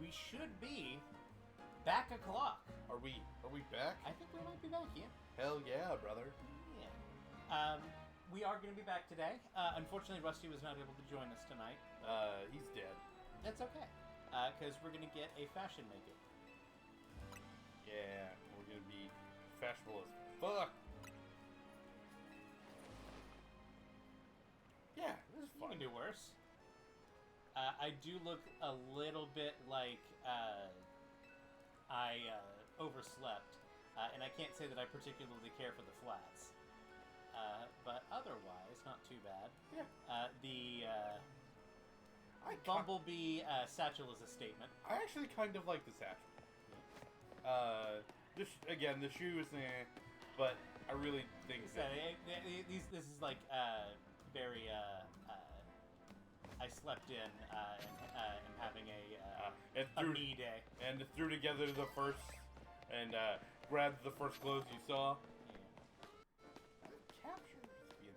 we should be back o'clock. Are we back? I think we might be back, yeah. Hell yeah, brother. Yeah. We are going to be back today. Unfortunately, Rusty was not able to join us tonight. He's dead. That's okay. Because we're going to get a fashion maker. Yeah, we're going to be fashionable as fuck. Yeah, this is You fun. can do worse. I do look a little bit like I overslept. And I can't say that I particularly care for the flats. But otherwise, not too bad. Yeah. The Bumblebee satchel is a statement. I actually kind of like the satchel. The shoes, but I really think that... This is like very... I slept in and having a me day. And threw together the first... And grabbed the first clothes you saw. Yeah. Capture is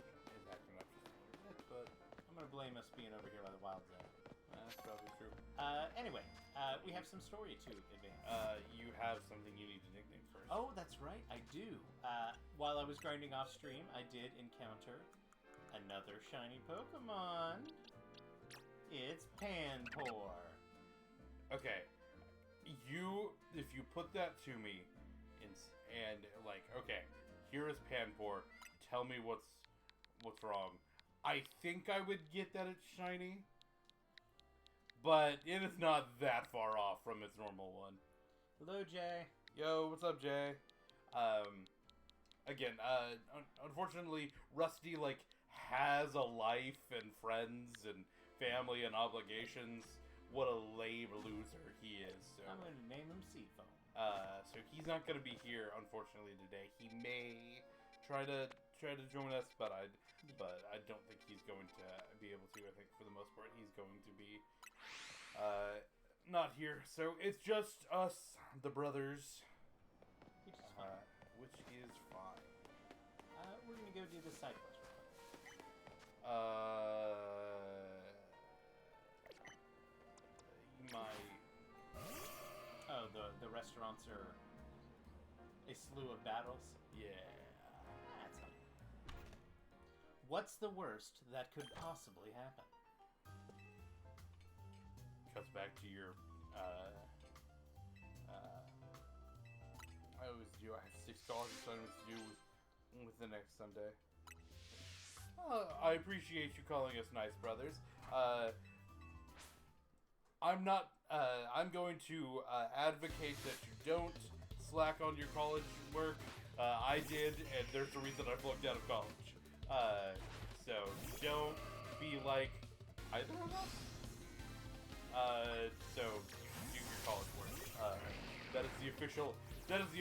acting up just a little bit, but... I'm going to blame us being over here by the wild zone. That's probably true. Anyway, we have some story to advance. You have something you need to nickname first. Oh, that's right, I do. While I was grinding off stream, I did encounter another shiny Pokemon. It's Panpour. Okay. If you put that to me, and like, okay, here is Panpour. Tell me what's wrong. I think I would get that it's shiny, but it is not that far off from its normal one. Hello, Jay. Yo, what's up, Jay? Again, unfortunately, Rusty has a life and friends and family and obligations. What a lame loser he is. So. I'm going to name him Seafoam. So he's not going to be here, unfortunately, today. He may try to join us, but I don't think he's going to be able to. I think for the most part, he's going to be not here. So it's just us, the brothers, Which is fine. which is fine. We're going to go do this side quest. Oh, the restaurants are a slew of battles? Yeah. That's fine. What's the worst that could possibly happen? Cuts back to your, I always do. I have $6 assignments to do with the next Sunday. I appreciate you calling us nice brothers. I'm going to advocate that you don't slack on your college work. I did, and there's a reason I flunked out of college. So don't be like either of us. So do your college work. That is the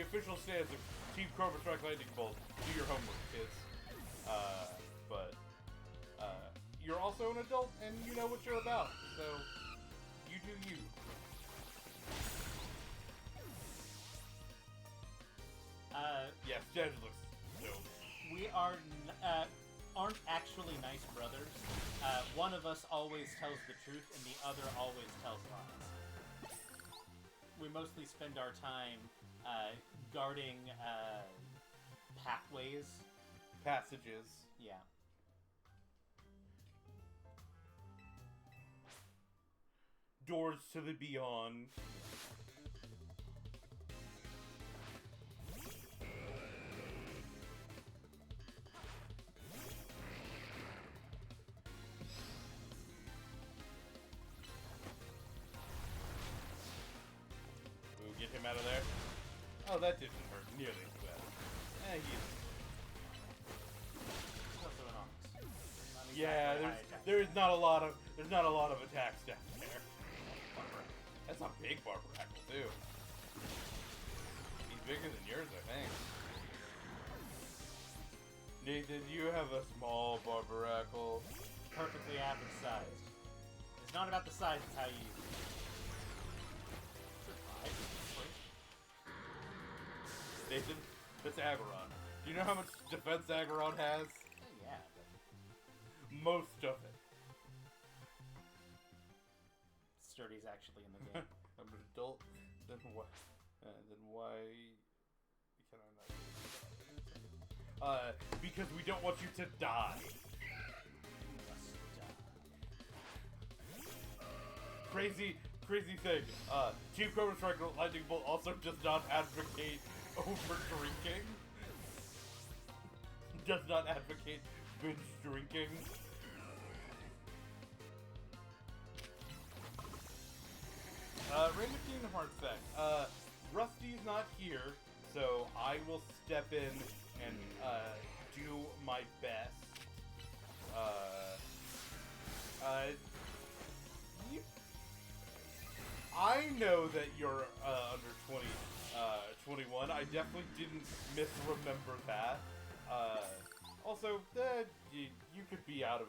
official stance of Team Cobrastryke Lightning Bolt. Do your homework, kids. But you're also an adult, and you know what you're about. So you do you. Yes, Jed looks dope. We aren't actually nice brothers. One of us always tells the truth, and the other always tells lies. We mostly spend our time guarding pathways. Passages. Yeah. Doors to the beyond. We'll get him out of there. Oh, that didn't hurt nearly as bad. Also an Onyx. Not exactly Yeah, high attack. there's not a lot of attacks down there. That's a big Barbarackle too. He's bigger than yours, I think. Nathan, you have a small Barbarackle. Perfectly average sized. It's not about the size, it's how you use it. Nathan, that's Aggron. Do you know how much defense Aggron has? Yeah, Most of it. Sturdy's actually in the game. I'm an adult. Then what? Then why can I not? Because we don't want you to die. Crazy thing. Team Cobrastryke Lightning Bolt also does not advocate over drinking. Does not advocate binge drinking. Random Kingdom Hearts fact. Rusty's not here, so I will step in and do my best. I know that you're under 21. I definitely didn't misremember that. Also, you could be out of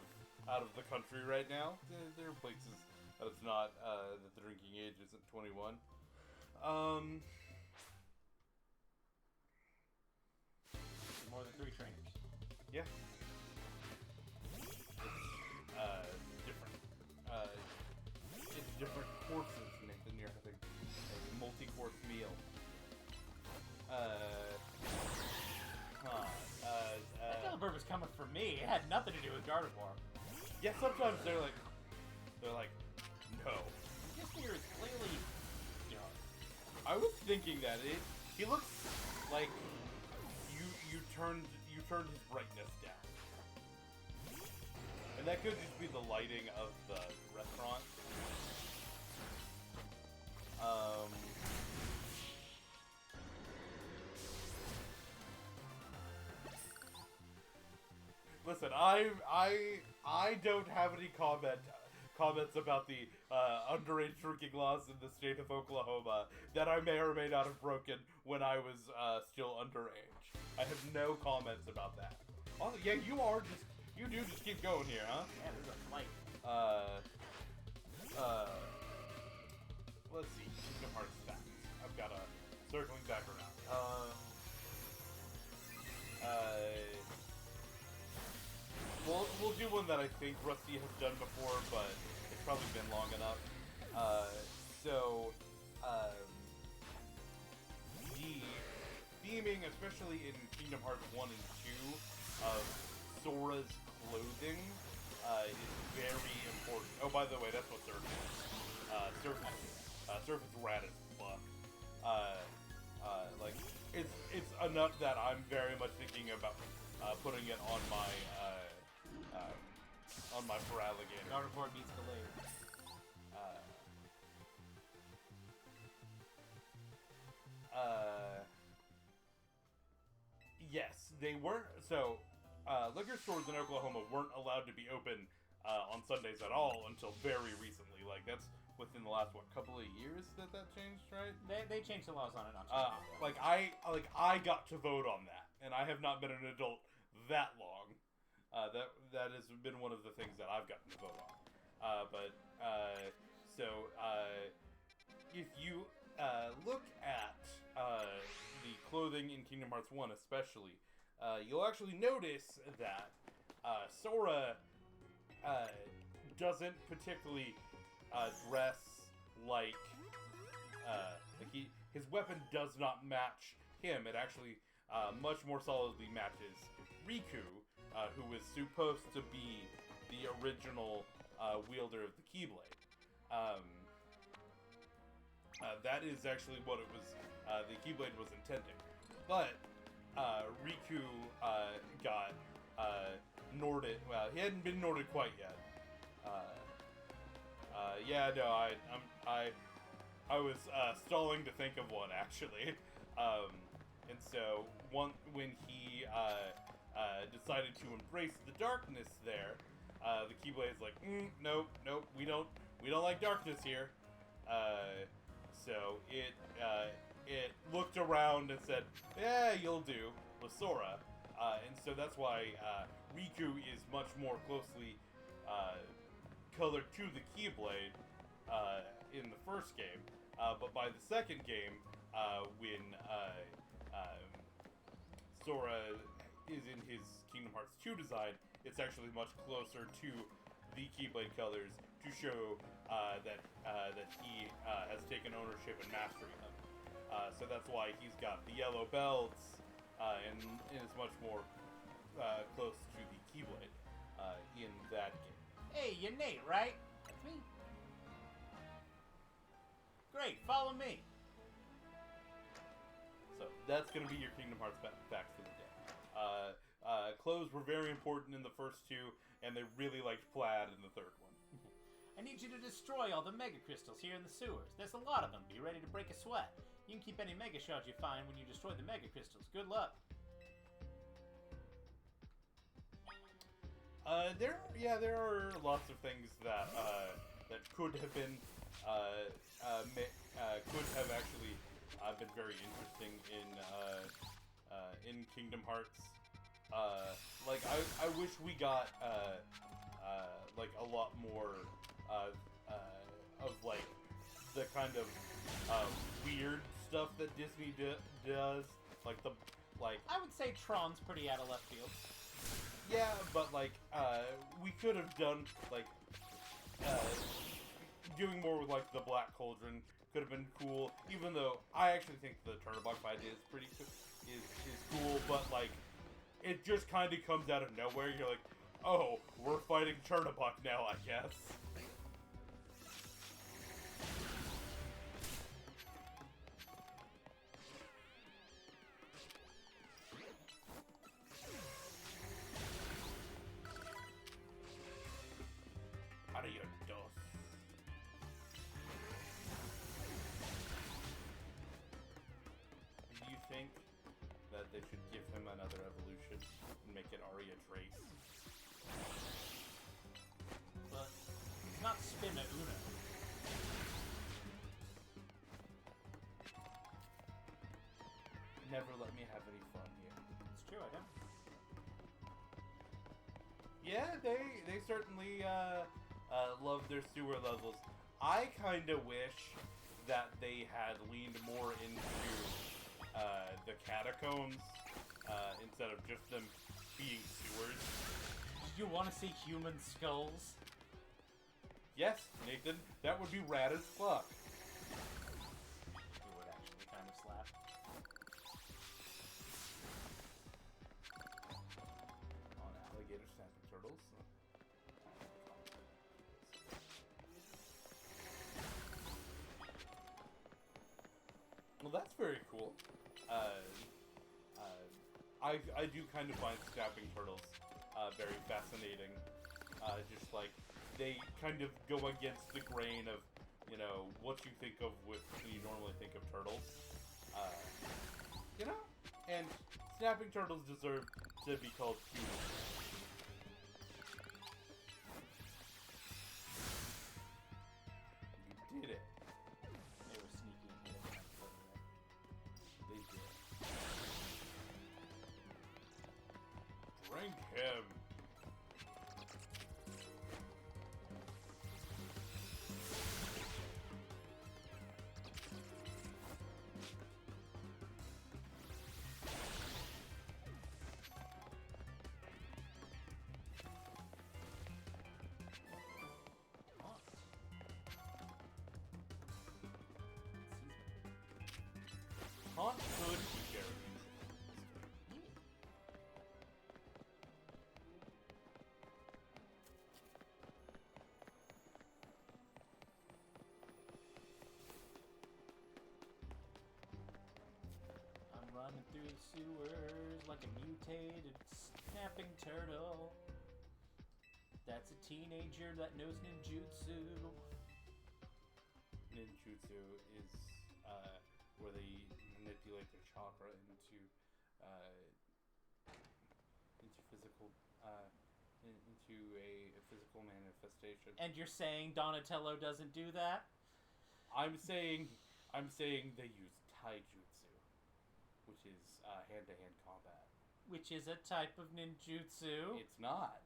the country right now. There are places that it's not that the drinking age isn't 21. More than 3 trainers. Yeah. It's different. It's different courses, Nathan. You're having a multi-course meal. That Caliber was coming for me. It had nothing to do with Gardevoir. Yeah, sometimes they're like, no. This here is clearly dark. I was thinking that he looks like you turned his brightness down, and that could just be the lighting of the restaurant. Listen, I don't have any comments about the underage drinking laws in the state of Oklahoma that I may or may not have broken when I was still underage. I have no comments about that. Also, yeah, you do just keep going here, huh? Yeah, there's a flight. Let's see, Kingdom Hearts stats. I've got a circling back around. We'll do one that I think Rusty has done before, but it's probably been long enough. The theming, especially in Kingdom Hearts 1 and 2, of Sora's clothing is very important. Oh, by the way, that's what Surf is. Surf is rad as fuck. Like, it's enough that I'm very much thinking about putting it on my Feraligatr. Gardevoir beats the lake. Yes, they weren't. So, liquor stores in Oklahoma weren't allowed to be open on Sundays at all until very recently. Like, that's within the last couple of years that changed, right? They changed the laws on it. I got to vote on that, and I have not been an adult that long. That has been one of the things that I've gotten to vote on. If you look at the clothing in Kingdom Hearts 1 especially, you'll actually notice that Sora doesn't particularly dress like his weapon does not match him. It actually much more solidly matches Riku, who was supposed to be the original wielder of the Keyblade. That is actually what it was. The Keyblade was intending, but Riku got Norded. Well, he hadn't been Norded quite yet. I was stalling to think of one actually, and so when he decided to embrace the darkness there, the Keyblade's like, nope, we don't like darkness here. So it looked around and said, yeah, you'll do, with Sora. And so that's why Riku is much more closely colored to the Keyblade in the first game. But by the second game, when Sora is in his Kingdom Hearts 2 design, it's actually much closer to the Keyblade colors to show that that he has taken ownership and mastery of. So that's why he's got the yellow belts and is much more close to the Keyblade in that game. Hey, you're Nate, right? That's me. Great, follow me. So that's going to be your Kingdom Hearts facts for the day. Clothes were very important in the first two, and they really liked plaid in the third one. I need you to destroy all the Mega Crystals here in the sewers. There's a lot of them. Be ready to break a sweat. You can keep any Mega Shards you find when you destroy the Mega Crystals. Good luck. There are lots of things that that could have been could have actually been very interesting in Kingdom Hearts. Like I wish we got like a lot more of like the kind of weird stuff that Disney does, like I would say Tron's pretty out of left field. yeah, but like we could have done like doing more with like the Black Cauldron could have been cool. Even though I actually think the Turnabout idea is pretty is cool, but like it just kind of comes out of nowhere. You're like, oh, we're fighting Turnabout now, I guess. Ariados. Do you think that they should give him another evolution and make it Aria Trace? But it's not Spina Uno. Never let me have any fun here. It's true, I don't. Yeah, they certainly love their sewer levels. I kind of wish that they had leaned more into the catacombs instead of just them being sewers. Do you want to see human skulls? Yes, Nathan, that would be rad as fuck. It would actually kind of slap. On alligator snapping turtles. Well, that's very cool. I do kind of find snapping turtles very fascinating. Just like they kind of go against the grain of, you know, what you think of when you normally think of turtles. You know, and snapping turtles deserve to be called cute. You did it. They were sneaky and hit it. They did. Drink him. Haunt could be very useful. I'm running through the sewers like a mutated snapping turtle. That's a teenager that knows ninjutsu. Ninjutsu is where they manipulate their chakra into physical into a physical manifestation. And you're saying Donatello doesn't do that? I'm saying they use taijutsu, which is hand-to-hand combat. Which is a type of ninjutsu. It's not.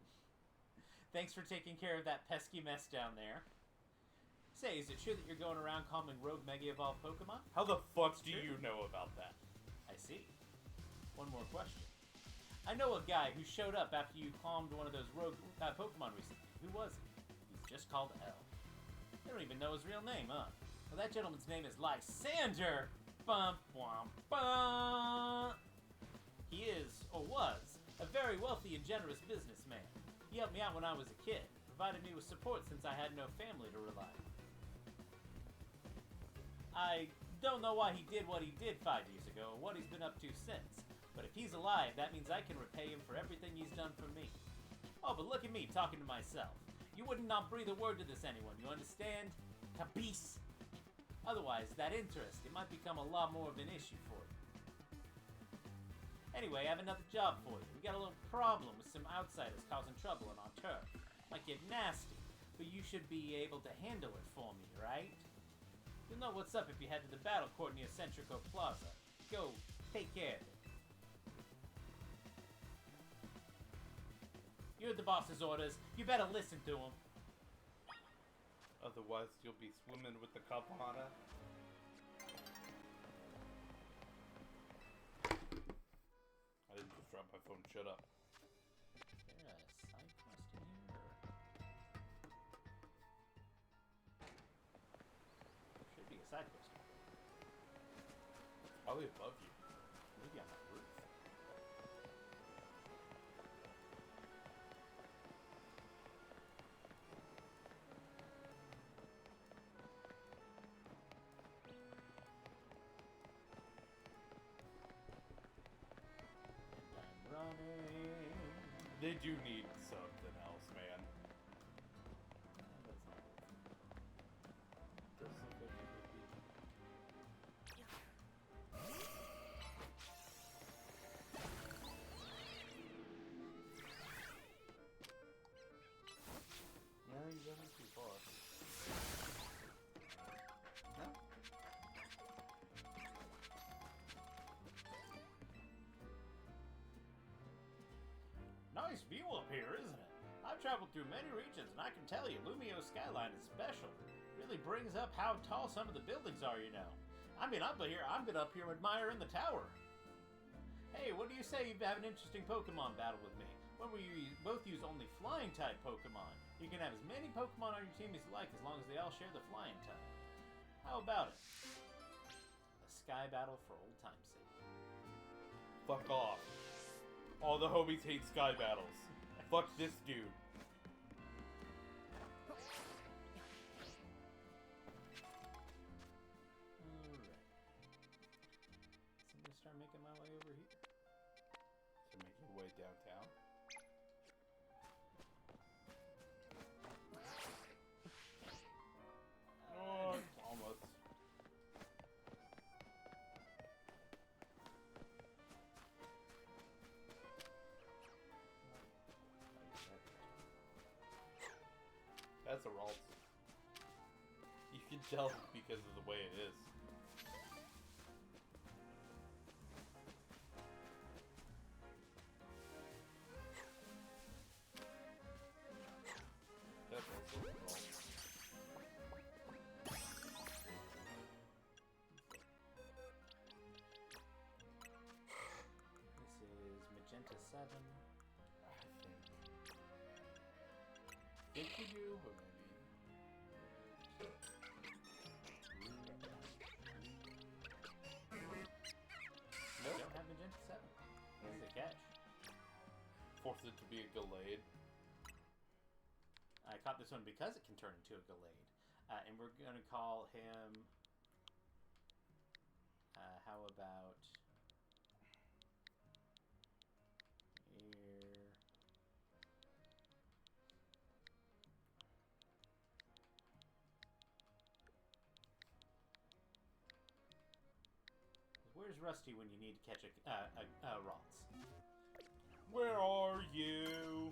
Thanks for taking care of that pesky mess down there. Say, is it true that you're going around calming rogue Mega Evolved Pokemon? How the fuck do you know about that? I see. One more question. I know a guy who showed up after you calmed one of those rogue Pokemon recently. Who was he? He's just called L. They don't even know his real name, huh? Well, that gentleman's name is Lysander! Bum, bum, bum! He is, or was, a very wealthy and generous businessman. He helped me out when I was a kid, provided me with support since I had no family to rely on. I don't know why he did what he did 5 years ago, or what he's been up to since. But if he's alive, that means I can repay him for everything he's done for me. Oh, but look at me, talking to myself. You wouldn't not breathe a word to this anyone, you understand? Capice? Otherwise, that interest, it might become a lot more of an issue for you. Anyway, I have another job for you. We got a little problem with some outsiders causing trouble on our turf. Might get nasty, but you should be able to handle it for me, right? You'll know what's up if you head to the battle court near Centrico Plaza. Go, take care of it. You heard the boss's orders. You better listen to him. Otherwise, you'll be swimming with the Kapana. I didn't just drop my phone. Shut up. Is there a side quest in here? There should be a side quest. Probably above you. Maybe on that roof. Running. They do need something else, man. That's not Does look like it would be. No, you wasn't too far. No? Nice view up here, isn't it? I've traveled through many regions, and I can tell you, Lumio's skyline is special. Really brings up how tall some of the buildings are, you know. I mean, I'm good up here admiring the tower. Hey, what do you say you have an interesting Pokemon battle with me? When we both use only flying-type Pokemon. You can have as many Pokemon on your team as you like, as long as they all share the flying type. How about it? A sky battle for old time's sake. Fuck off. All the homies hate sky battles. Fuck this dude. Alright. So I'm gonna start making my way over here. To make your way downtown. Oh, almost. That's a Ralts. You can tell because of the way it is. That's also a Ralts. This is Magenta 7. I think you do, but maybe. Nope. Don't have Magenta 7. This is a catch. Force it to be a Gallade. I caught this one because it can turn into a Gallade. And we're going to call him... how about... Here... Where's Rusty when you need to catch a Ralts? Where are you?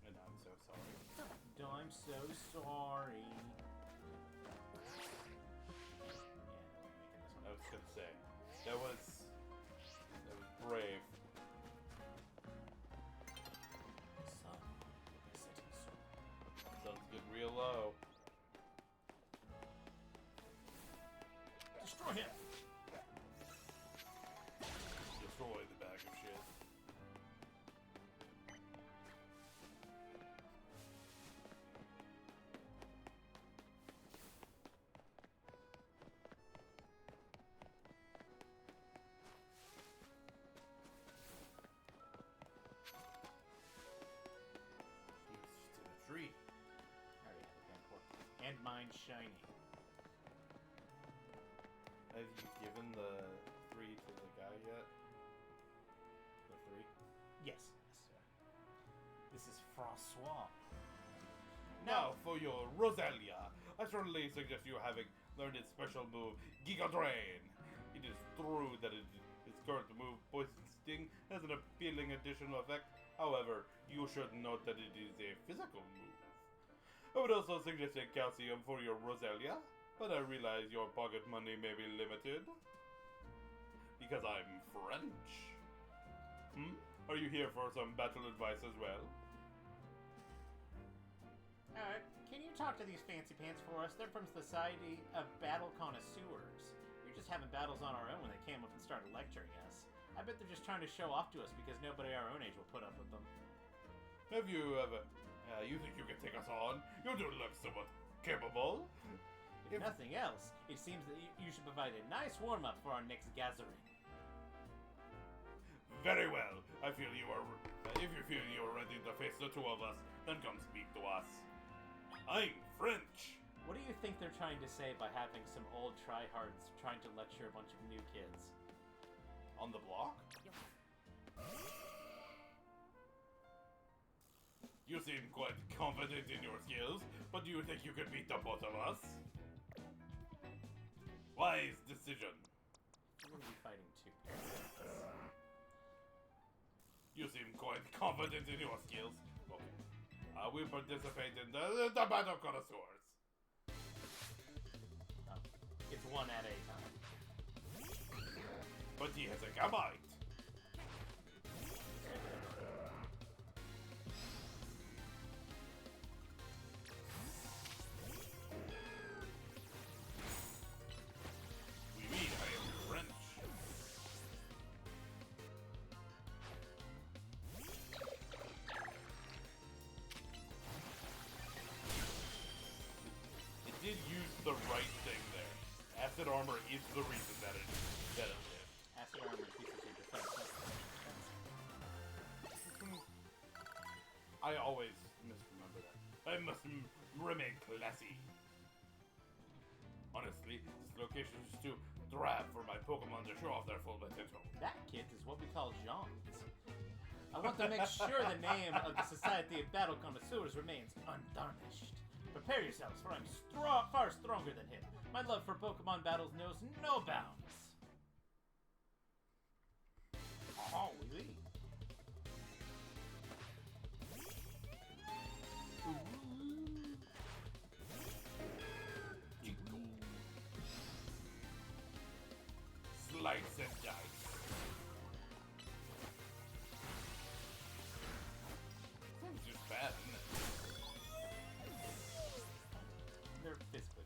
And I'm so sorry. I'm so sorry. I was gonna say that was brave. Son, I said him so. Sun's getting real low. Destroy him! Just and mine's shiny. Have you given the 3 to the guy yet? The 3? Yes, sir. This is Francois. Now, for your Rosalia, I strongly suggest you having learned its special move, Giga Drain. It is true that its current move, Poison Sting, has an appealing additional effect. However, you should note that it is a physical move. I would also suggest a calcium for your Rosalia, but I realize your pocket money may be limited. Because I'm French. Are you here for some battle advice as well? Can you talk to these fancy pants for us? They're from Society of Battle Connoisseurs. We're just having battles on our own when they came up and started lecturing us. I bet they're just trying to show off to us because nobody our own age will put up with them. Have you ever... you think you can take us on? You do look somewhat capable. If nothing else, it seems that you should provide a nice warm-up for our next gathering. Very well. I feel you are... if you feel you are ready to face the 2 of us, then come speak to us. I'm French. What do you think they're trying to say by having some old tryhards trying to lecture a bunch of new kids? On the block? You seem quite confident in your skills, but do you think you could beat the both of us? Wise decision. We're going to be fighting 2. You seem quite confident in your skills. Okay. I will participate in the Battle Connoisseurs. Oh, it's 1 at a time. But he has a Gabite. Oui, oui, I am French. It did use the right thing there. Acid armor is the reason that it lived. Acid armor increases your defense. I always misremember that. I must remain classy. Honestly, this location is too drab for my Pokemon to show off their full potential. That, kids, is what we call Jeans. I want to make sure the name of the Society of Battle Connoisseurs remains untarnished. Prepare yourselves, for I'm far stronger than him. My love for Pokemon battles knows no bounds. Oh, oui. Slice and dice. Seems just bad, isn't it? They're physically.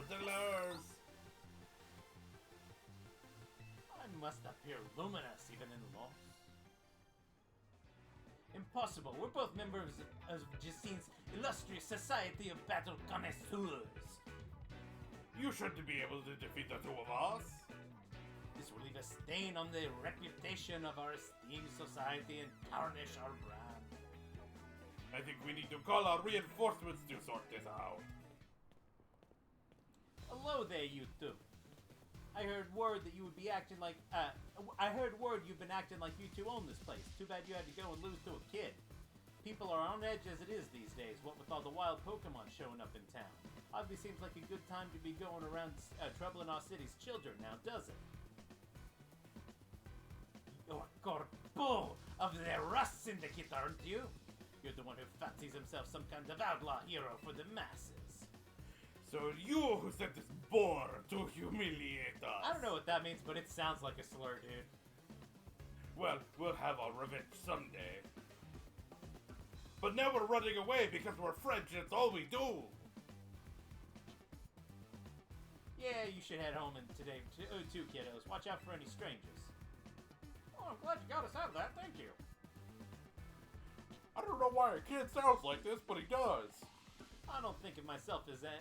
Settlers! I must appear luminous even in loss. Impossible. We're both members of Jacine's illustrious Society of Battle Connoisseurs. You should be able to defeat the 2 of us. This will leave a stain on the reputation of our esteemed society and tarnish our brand. I think we need to call our reinforcements to sort this out. Hello there, you two. I heard word that you would be acting like, I heard word you've been acting like you two own this place. Too bad you had to go and lose to a kid. People are on edge as it is these days, what with all the wild Pokemon showing up in town. Hardly seems like a good time to be going around troubling our city's children now, does it? You're Corpo of the Rust Syndicate, aren't you? You're the one who fancies himself some kind of outlaw hero for the masses. So you who sent this boar to humiliate us. I don't know what that means, but it sounds like a slur, dude. Well, we'll have our revenge someday. But now we're running away because we're French and it's all we do. Yeah, you should head home today too, kiddos. Watch out for any strangers. Oh, I'm glad you got us out of that. Thank you. I don't know why a kid sounds like this, but he does. I don't think of myself as a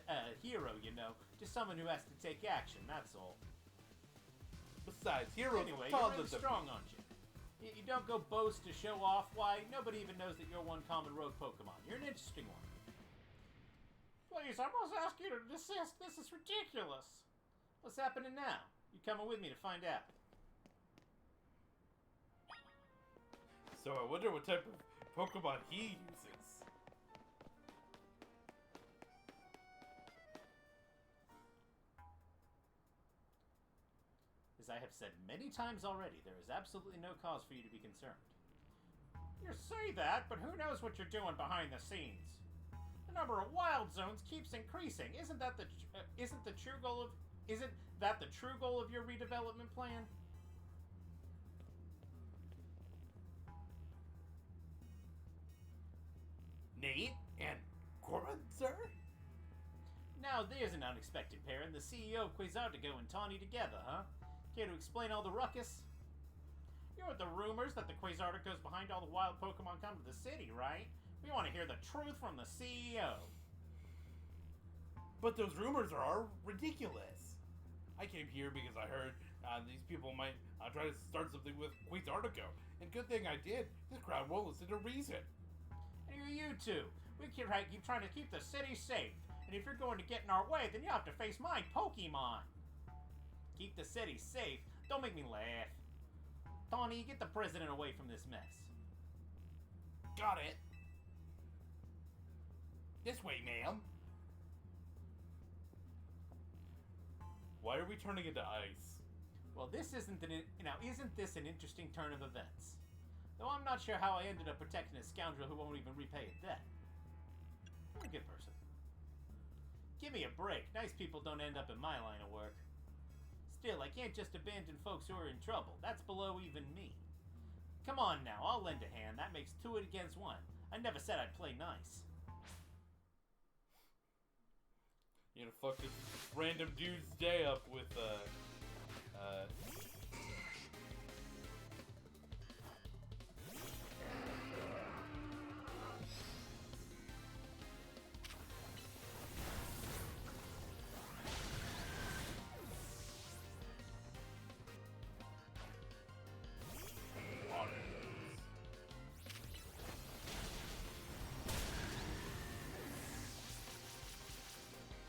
hero, you know. Just someone who has to take action, that's all. Besides, heroes Anyway, are you're really strong, aren't you? You don't go boast to show off. Why, nobody even knows that you're one common rogue Pokemon. You're an interesting one. Please, I must ask you to desist. This is ridiculous. What's happening now? You coming with me to find out. So I wonder what type of Pokemon he uses. As I have said many times already, there is absolutely no cause for you to be concerned. You say that, but who knows what you're doing behind the scenes? The number of wild zones keeps increasing. Isn't that the true goal of your redevelopment plan? Nate and Corbin, sir? Now there's an unexpected pairing. The CEO of Quasartigo and Tawny together, huh? Care to explain all the ruckus? You heard the rumors that the Quasarticos behind all the wild Pokemon come to the city, right? We want to hear the truth from the CEO. But those rumors are ridiculous. I came here because I heard these people might try to start something with Quasartigo. And good thing I did. This crowd won't listen to reason. And you two. We keep trying to keep the city safe. And if you're going to get in our way, then you have to face my Pokemon. Keep the city safe? Don't make me laugh. Tawny, get the president away from this mess. Got it. This way, ma'am. Why are we turning into ice? Well, isn't this an interesting turn of events? Though I'm not sure how I ended up protecting a scoundrel who won't even repay a debt. You're a good person. Give me a break. Nice people don't end up in my line of work. Still, I can't just abandon folks who are in trouble. That's below even me. Come on now, I'll lend a hand. That makes 2 against 1. I never said I'd play nice. You gonna fuck this random dude's day up with,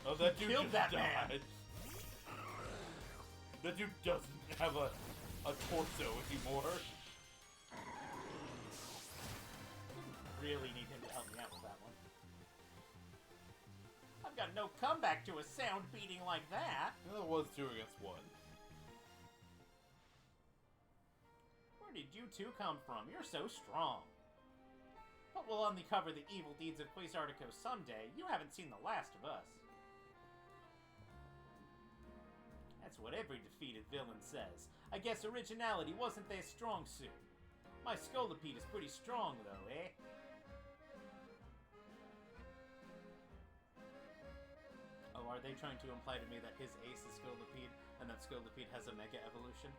Oh, that dude killed just that died. man. That dude doesn't have a torso anymore. Really need him to help me out with that one. I've got no comeback to a sound beating like that. That was 2 against 1. Where did you two come from? You're so strong. But we'll uncover the evil deeds of Quasartico someday. You haven't seen the last of us. That's what every defeated villain says. I guess originality wasn't their strong suit. My Scolipede is pretty strong, though, eh? Oh, are they trying to imply to me that his ace is Scolipede, and that Scolipede has a Mega Evolution?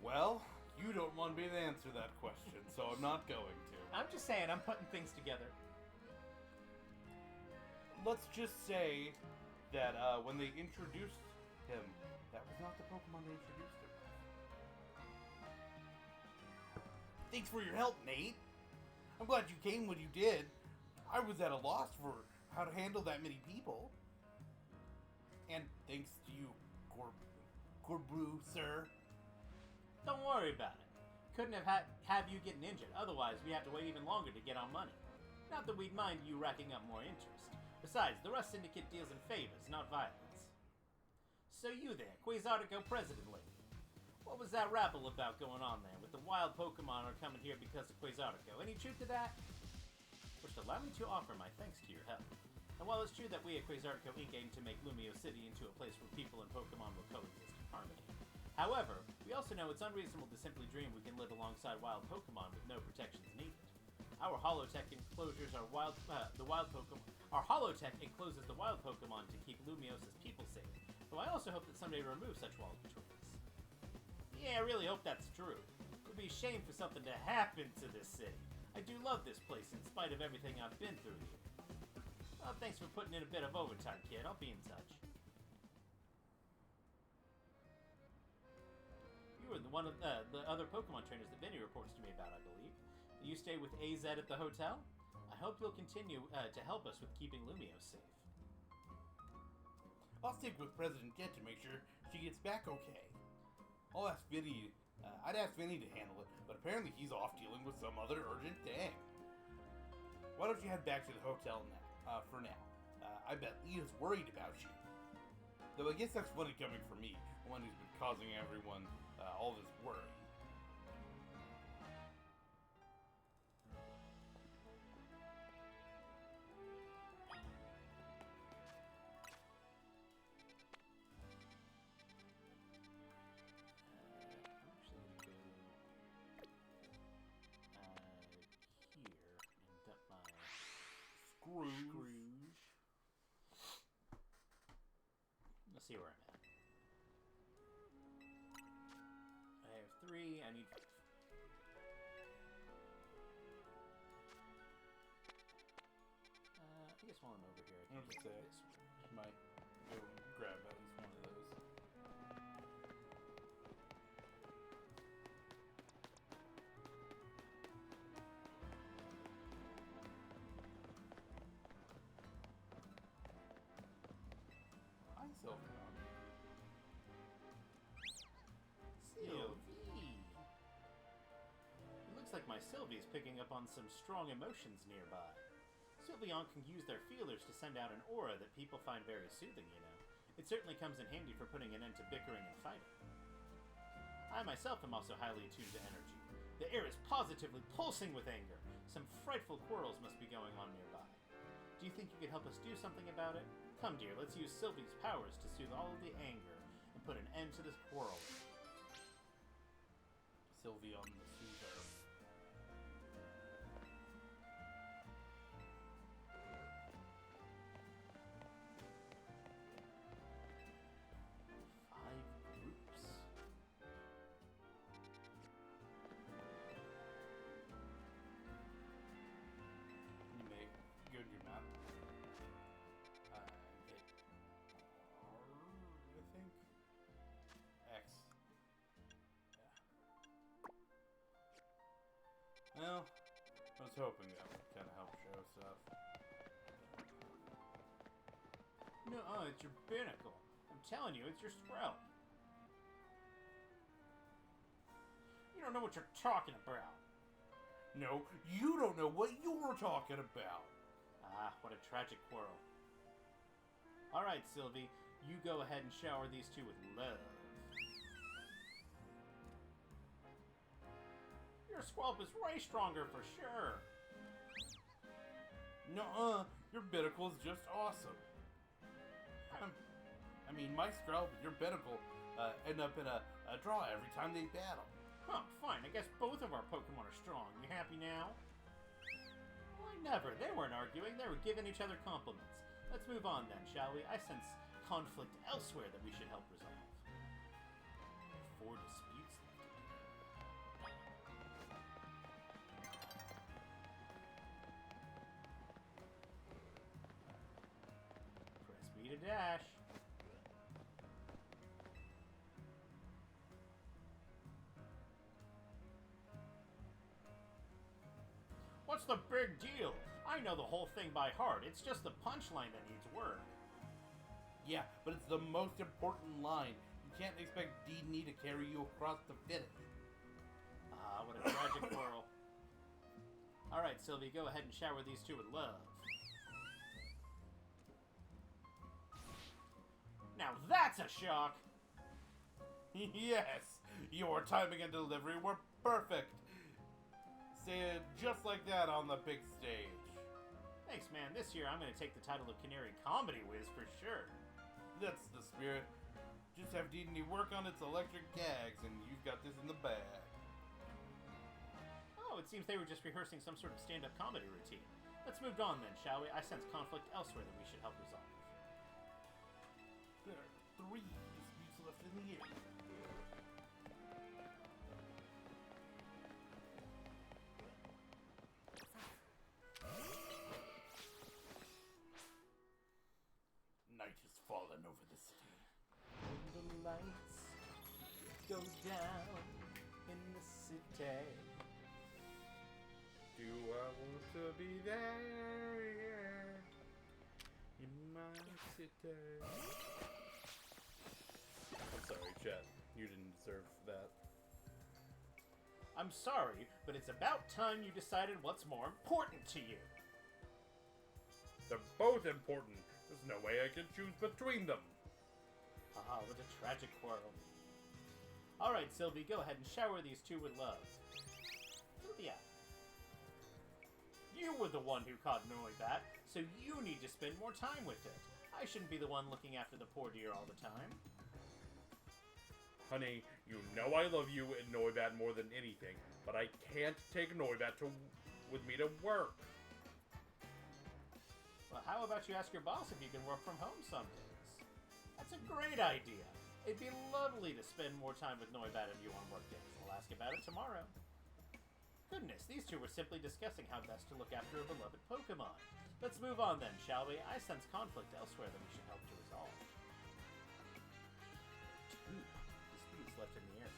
Well, you don't want me to answer that question, so I'm not going to. I'm just saying, I'm putting things together. Let's just say that when they introduced him, that was not the Pokemon they introduced him with. Thanks for your help, Nate. I'm glad you came when you did. I was at a loss for how to handle that many people. And thanks to you, Corbru, sir. Don't worry about it. Couldn't have you getting injured. Otherwise, we have to wait even longer to get our money. Not that we'd mind you racking up more interest. Besides, the Rust Syndicate deals in favors, not violence. So you there, Quasartico President Lady. What was that rabble about going on there? With the wild Pokemon are coming here because of Quasartico. Any truth to that? First, allow me to offer my thanks to your help. And while it's true that we at Quasartico Inc. aim to make Lumio City into a place where people and Pokemon will coexist in harmony. However, we also know it's unreasonable to simply dream we can live alongside wild Pokemon with no protections needed. Our holotech enclosures are Our holotech encloses the wild Pokemon to keep Lumios's people safe. Though I also hope that someday to remove such walls between us. Yeah, I really hope that's true. It would be a shame for something to happen to this city. I do love this place in spite of everything I've been through here. Well, thanks for putting in a bit of overtime, kid. I'll be in touch. You were one of the other Pokemon trainers that Vinny reports to me about, I believe. You stay with AZ at the hotel? I hope you'll continue to help us with keeping Lumio safe. I'll stick with President Get to make sure she gets back okay. I'd ask Vinny to handle it, but apparently he's off dealing with some other urgent thing. Why don't you head back to the hotel now, for now? I bet Leah's worried about you. Though I guess that's funny coming from me, the one who's been causing everyone all this worry. Scrooge. Let's see where I'm at. I have 3. I need 5. I guess while I'm over here, I can get this one. Might go grab at least one of those. Sylvie! It looks like my Sylvie's picking up on some strong emotions nearby. Sylveon can use their feelers to send out an aura that people find very soothing, you know. It certainly comes in handy for putting an end to bickering and fighting. I myself am also highly attuned to energy. The air is positively pulsing with anger. Some frightful quarrels must be going on nearby. Do you think you could help us do something about it? Come, dear, let's use Sylvie's powers to soothe all of the anger and put an end to this quarrel. Sylveon the Soother. Well, I was hoping that would kind of help show stuff. No, it's your binnacle. I'm telling you, it's your sprout. You don't know what you're talking about. No, you don't know what you're talking about. Ah, what a tragic quarrel. Alright, Sylvie, you go ahead and shower these two with love. Your Squelp is way stronger for sure. Nuh-uh, your Binnacle is just awesome. I mean, my Squelp and your Binnacle end up in a draw every time they battle. Huh, fine. I guess both of our Pokemon are strong. You happy now? Why, never. They weren't arguing. They were giving each other compliments. Let's move on then, shall we? I sense conflict elsewhere that we should help resolve. 4 disputes left. Press B to dash. What's the big deal? I know the whole thing by heart. It's just the punchline that needs work. Yeah, but it's the most important line. You can't expect Dedenne to carry you across the finish. Ah, what a tragic quarrel. Alright, Sylvie, go ahead and shower these two with love. Now that's a shock! Yes! Your timing and delivery were perfect! Say it just like that on the big stage. Thanks, man. This year I'm going to take the title of Canary Comedy Whiz for sure. That's the spirit. Just have Dedenne work on its electric gags and you've got this in the bag. Oh, it seems they were just rehearsing some sort of stand-up comedy routine. Let's move on then, shall we? I sense conflict elsewhere that we should help resolve. There are 3 disputes left in the air. over the city. When the lights go down in the city. Do I want to be there in my city? I'm sorry, Chet. You didn't deserve that. I'm sorry, but it's about time you decided what's more important to you. They're both important. There's no way I can choose between them. Ah, what a tragic quarrel. Alright, Sylvie, go ahead and shower these two with love. Sylvia. You were the one who caught Noibat, so you need to spend more time with it. I shouldn't be the one looking after the poor dear all the time. Honey, you know I love you and Noibat more than anything, but I can't take Noibat with me to work. Well, how about you ask your boss if you can work from home some days? That's a great idea. It'd be lovely to spend more time with Noibat and you on work days. I'll ask about it tomorrow. Goodness, these two were simply discussing how best to look after a beloved Pokémon. Let's move on then, shall we? I sense conflict elsewhere that we should help to resolve. Two disputes left in the air.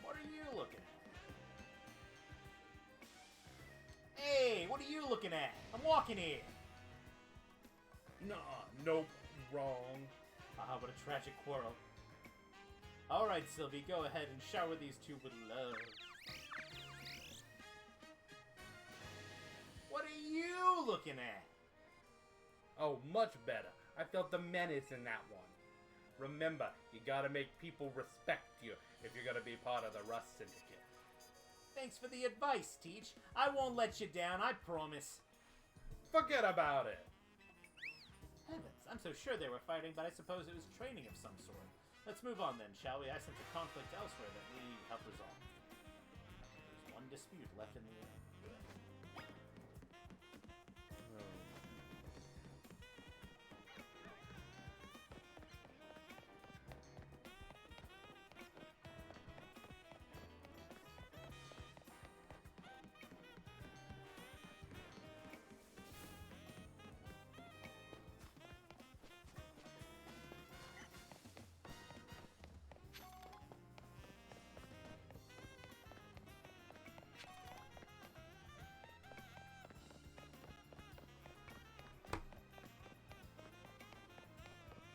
What are you looking at? Hey, what are you looking at? I'm walking here. Nope, wrong. Ah, what a tragic quarrel. Alright, Sylvie, go ahead and shower these two with love. What are you looking at? Oh, much better. I felt the menace in that one. Remember, you gotta make people respect you if you're gonna be part of the Rust Syndicate. Thanks for the advice, Teach. I won't let you down, I promise. Forget about it. Heavens, I'm so sure they were fighting, but I suppose it was training of some sort. Let's move on then, shall we? I sense a conflict elsewhere that we help resolve. There's one dispute left in the air.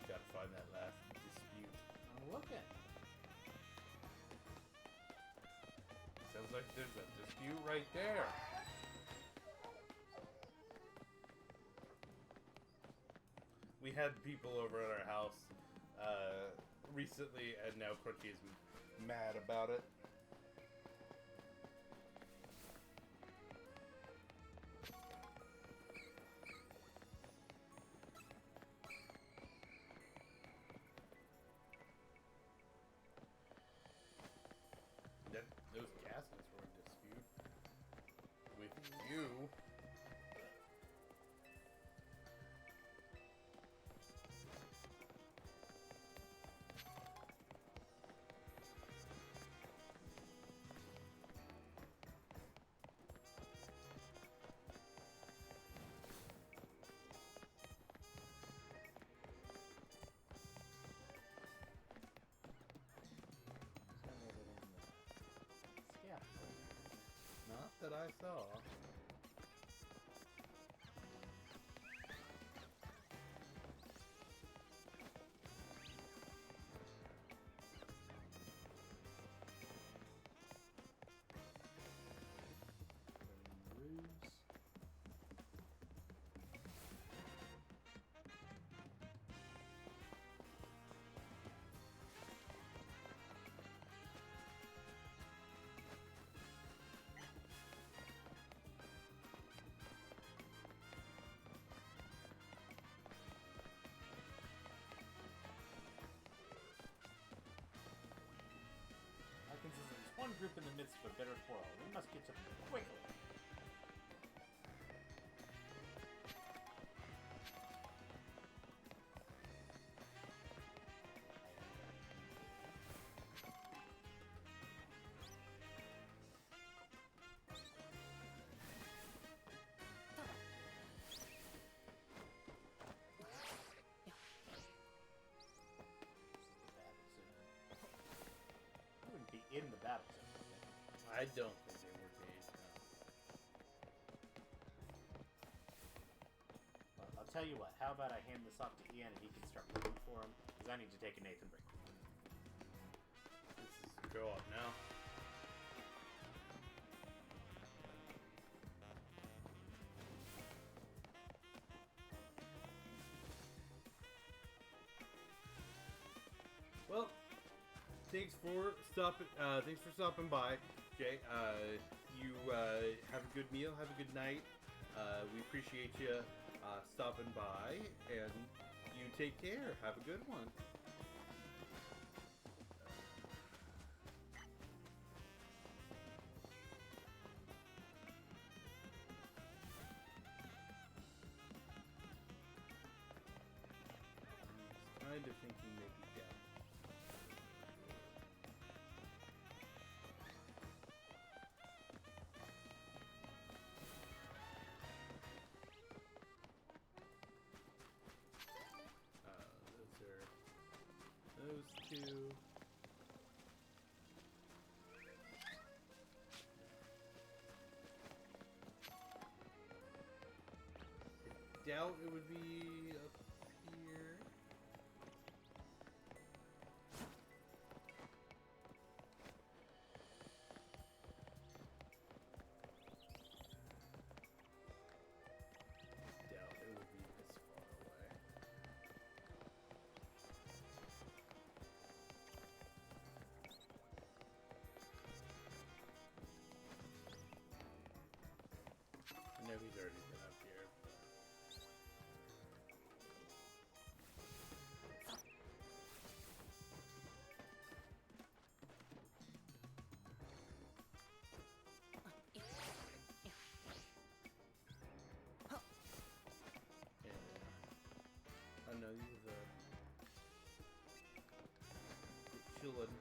Gotta find that last dispute. I'm looking. Sounds like there's a dispute right there. We had people over at our house recently, and now Crunchy is mad about it. Those gases were in dispute with you. Not that I saw. There's one group in the midst of a bitter quarrel. We must get to them quickly. I don't think they were paid. No. Well, I'll tell you what. How about I hand this off to Ian and he can start looking for him? Because I need to take a Nathan break. This is a go up now. Well, thanks for stopping by, Jay. You have a good meal, have a good night. We appreciate you stopping by, and you take care. Have a good one. Kind of thinking maybe down. Those two. I doubt it would be up here. Doubt it would be this far away. I know he's already been up here. I know these are chilling.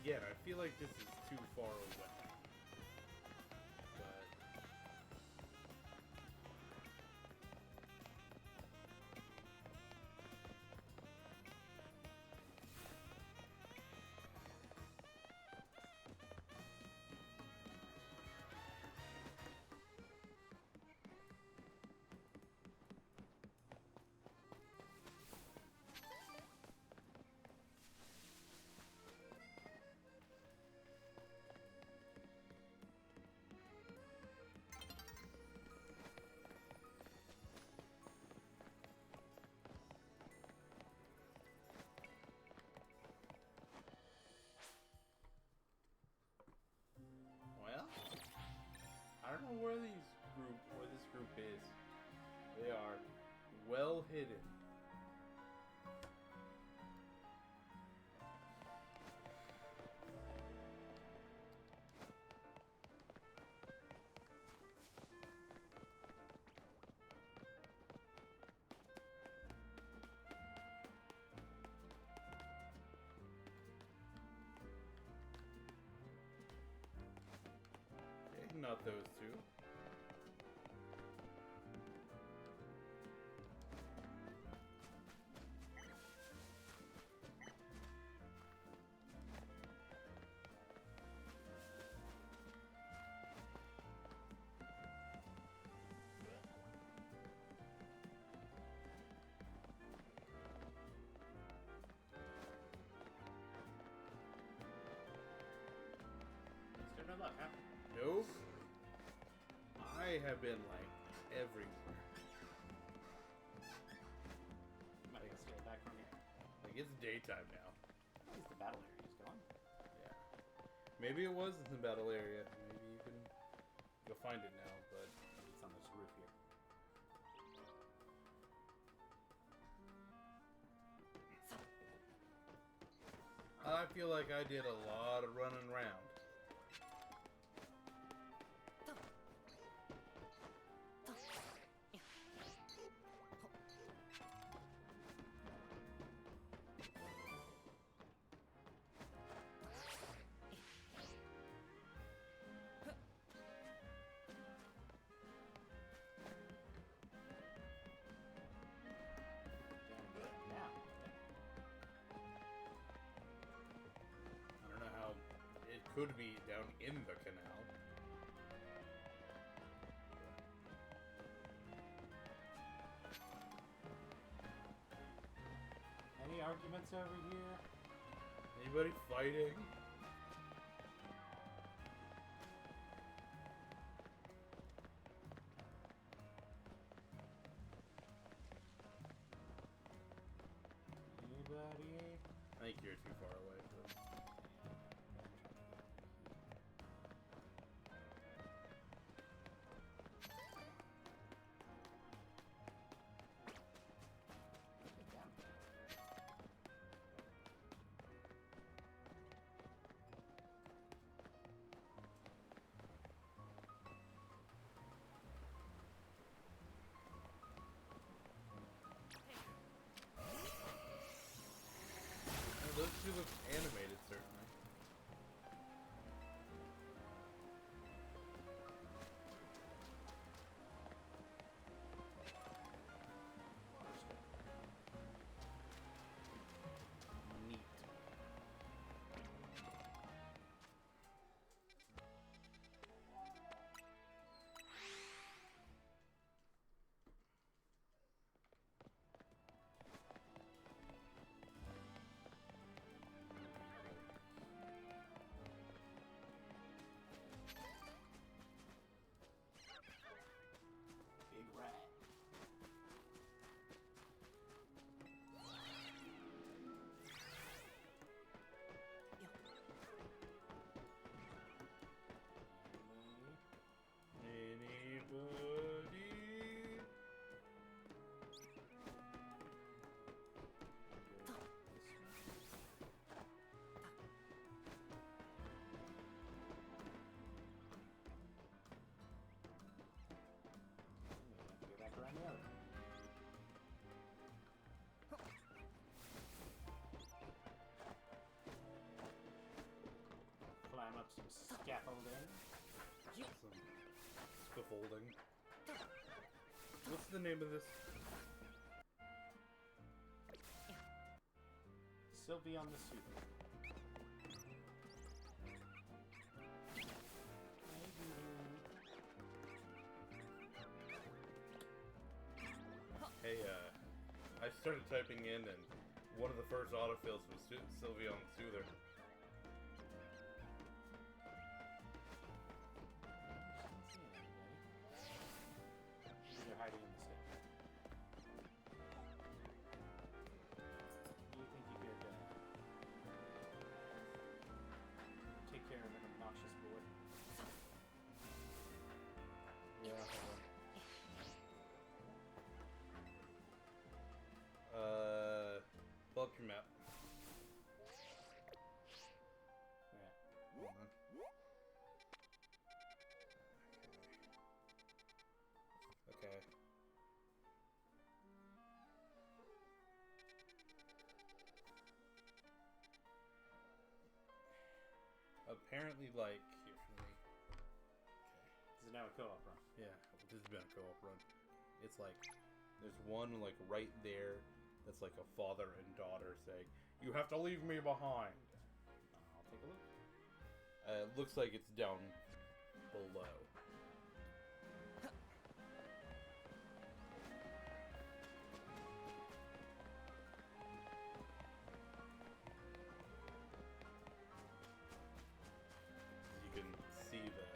Again, I feel like this is too far away. But I don't know where this group is. They are well hidden. not those two. Still no luck, huh? Nope. I have been like everywhere. Might have to scale back from here. Like it's daytime now. At least the battle area's gone. Yeah. Maybe it was in the battle area. Maybe you can go find it now, but It's on this roof here. I feel like I did a lot of running around. Now. I don't know how it could be down in the canal. Any arguments over here? Anybody fighting? Anybody? I think you're too far away. But... Get down. Oh, those two look animated, certainly. Neat. Big rat. Anybody? Get back around the other. Climb up some scaffolding. Some scaffolding. What's the name of this? Sylvie on the Super. Hey, I started typing in, and one of the first autofills was Sylvia on the Soother. They're hiding in the stick. Do you think you could take care of an obnoxious boy? Yeah. Bulk your map. Yeah. Hold on. Okay. Apparently, like, here for me. Okay. This is now a co-op run. Yeah, this has been a co-op run. It's like, there's one like right there that's like a father and daughter saying, "You have to leave me behind." I'll take a look. It looks like it's down below. You can see that.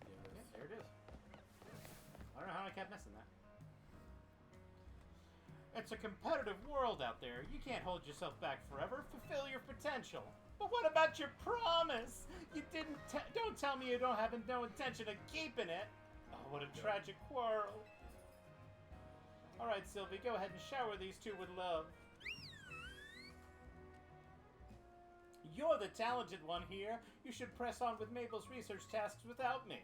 Yeah, there it is. I don't know how I kept missing that. It's a competitive world out there. You can't hold yourself back forever. Fulfill your potential. But what about your promise? You didn't. Don't tell me you don't have no intention of keeping it. Oh, what a tragic quarrel. All right, Sylvie, go ahead and shower these two with love. You're the talented one here. You should press on with Mabel's research tasks without me.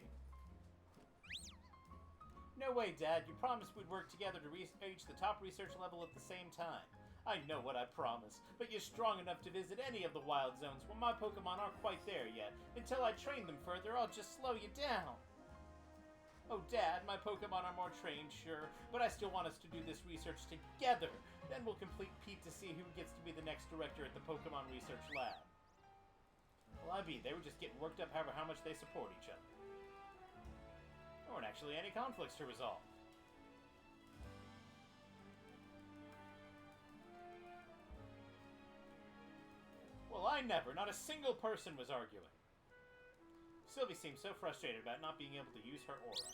No way, Dad. You promised we'd work together to reach the top research level at the same time. I know what I promised, but you're strong enough to visit any of the wild zones when my Pokemon aren't quite there yet. Until I train them further, I'll just slow you down. Oh, Dad, my Pokemon are more trained, sure, but I still want us to do this research together. Then we'll complete Pete to see who gets to be the next director at the Pokemon Research Lab. Well, they were just getting worked up over how much they support each other. There weren't actually any conflicts to resolve. Well, I never. Not a single person was arguing. Sylvie seemed so frustrated about not being able to use her aura.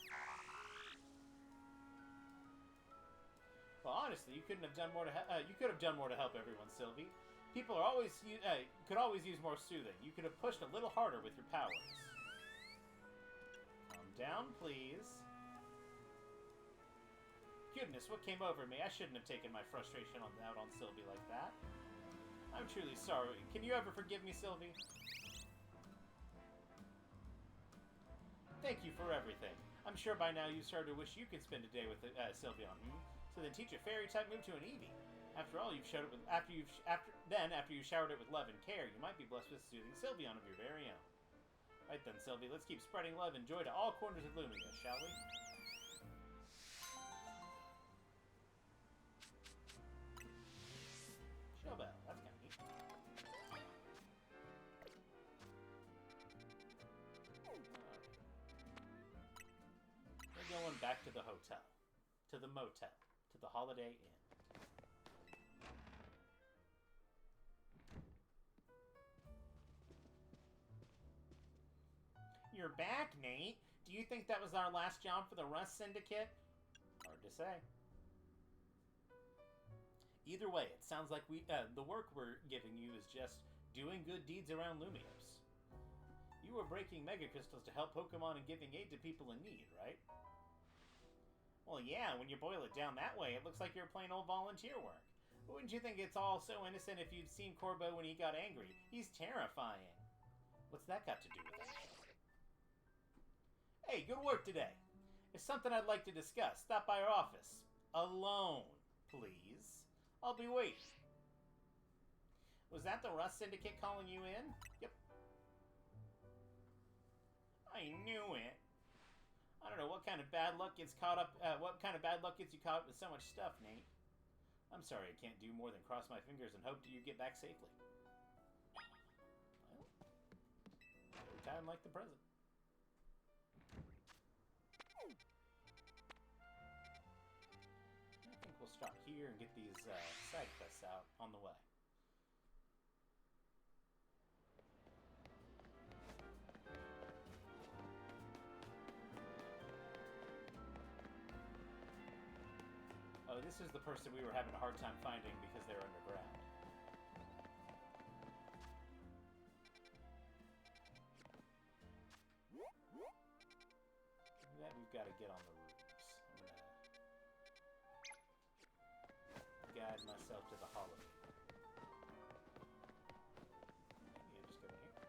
Well, honestly, you couldn't have done more to you could have done more to help everyone, Sylvie. People are always could always use more soothing. You could have pushed a little harder with your powers. Calm down, please. Goodness, what came over me? I shouldn't have taken my frustration out on Sylvie like that. I'm truly sorry. Can you ever forgive me, Sylvie? Thank you for everything. I'm sure by now you've started to wish you could spend a day with Sylveon. So then teach a fairy type move to an Eevee. After all, you've showered it with after you've showered it with love and care, you might be blessed with soothing Sylveon of your very own. Right then, Sylvie, let's keep spreading love and joy to all corners of Lumia, shall we? Showbell, that's kind of neat. We're going back to the hotel. To the motel. To the Holiday Inn. You're back, Nate. Do you think that was our last job for the Rust Syndicate? Hard to say. Either way, it sounds like the work we're giving you is just doing good deeds around Lumios. You were breaking Mega Crystals to help Pokemon and giving aid to people in need, right? Well, yeah, when you boil it down that way, it looks like you're plain old volunteer work. But wouldn't you think it's all so innocent if you'd seen Corbo when he got angry? He's terrifying. What's that got to do with it? Hey, good work today. There's something I'd like to discuss. Stop by our office. Alone, please. I'll be waiting. Was that the Rust Syndicate calling you in? Yep. I knew it. I don't know what kind of bad luck gets caught up. What kind of bad luck gets you caught up with so much stuff, Nate? I'm sorry, I can't do more than cross my fingers and hope that you get back safely. Well, every time like the present. I think we'll stop here and get these side quests out on the way. Oh, this is the person we were having a hard time finding because they're underground. That we've got to get on the roofs. I'm gonna guide myself to the holiday. Yeah, just go in here.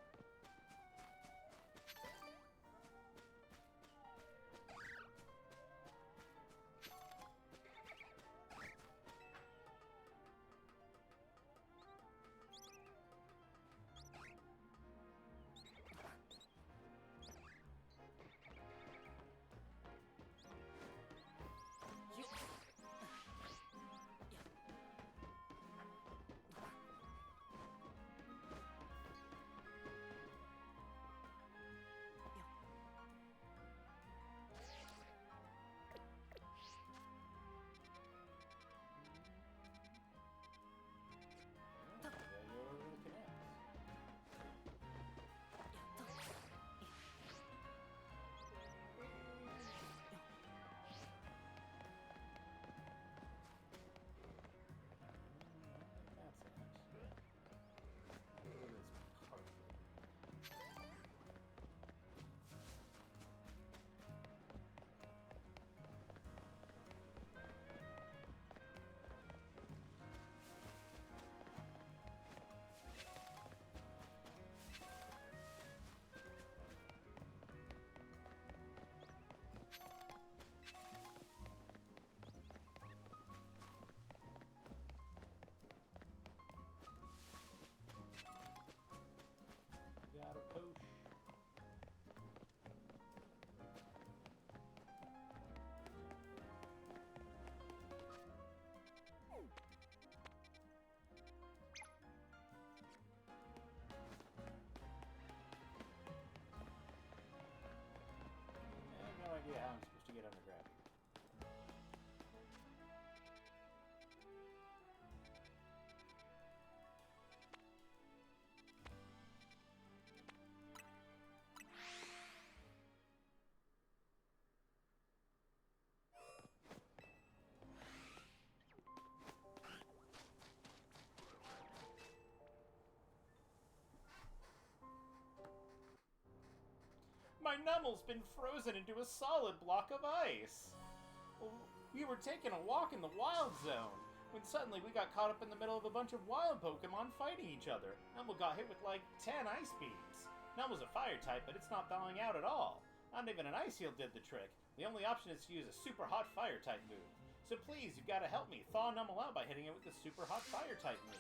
My Nummel's been frozen into a solid block of ice. We were taking a walk in the wild zone when suddenly we got caught up in the middle of a bunch of wild Pokemon fighting each other. Nummel got hit with like 10 ice beams. Nummel's a fire type, but it's not thawing out at all. Not even an Ice Heal did the trick. The only option is to use a super hot fire type move. So please, you've got to help me thaw Nummel out by hitting it with the super hot fire type move.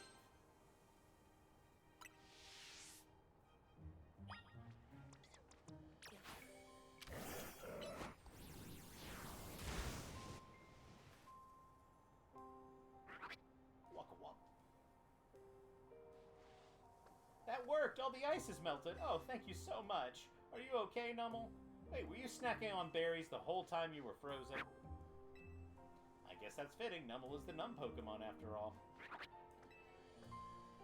That worked! All the ice is melted! Oh, thank you so much! Are you okay, Nummel? Wait, were you snacking on berries the whole time you were frozen? I guess that's fitting. Nummel is the Numb Pokemon after all.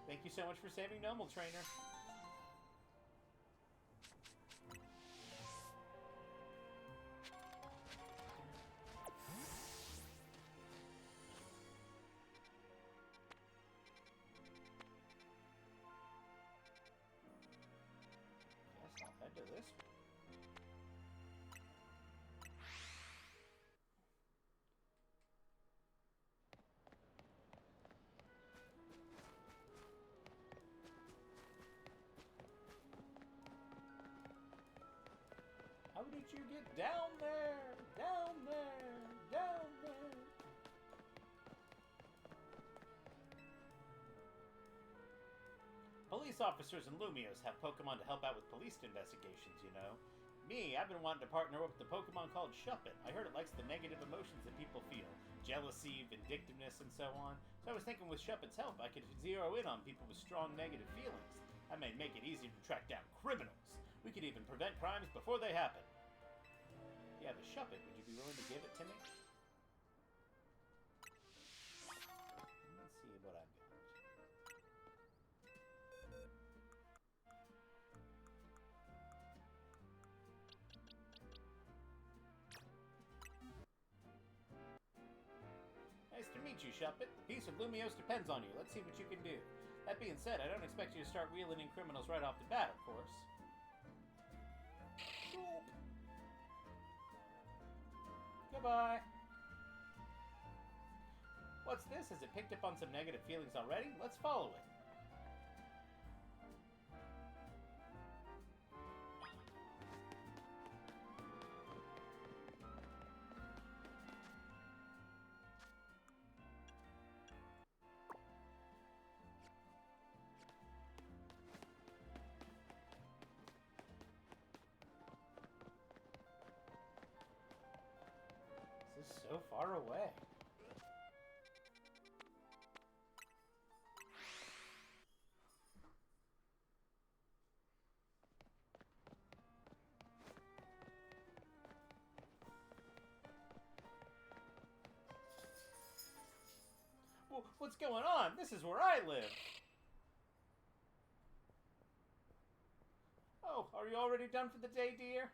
Thank you so much for saving Nummel, trainer. To this one. How did you get down there? Down there? Down there? Police officers in Lumios have Pokemon to help out with police investigations, you know. Me, I've been wanting to partner up with the Pokemon called Shuppet. I heard it likes the negative emotions that people feel. Jealousy, vindictiveness, and so on. So I was thinking with Shuppet's help, I could zero in on people with strong negative feelings. That may make it easier to track down criminals. We could even prevent crimes before they happen. Yeah, the Shuppet, would you be willing to give it to me? Let's see what I've got. Nice to meet you, Shuppet. The peace of Lumios depends on you. Let's see what you can do. That being said, I don't expect you to start wheeling in criminals right off the bat, of course. Goodbye. What's this? Has it picked up on some negative feelings already? Let's follow it. This is so far away. What's going on? This is where I live. Oh, are you already done for the day, dear?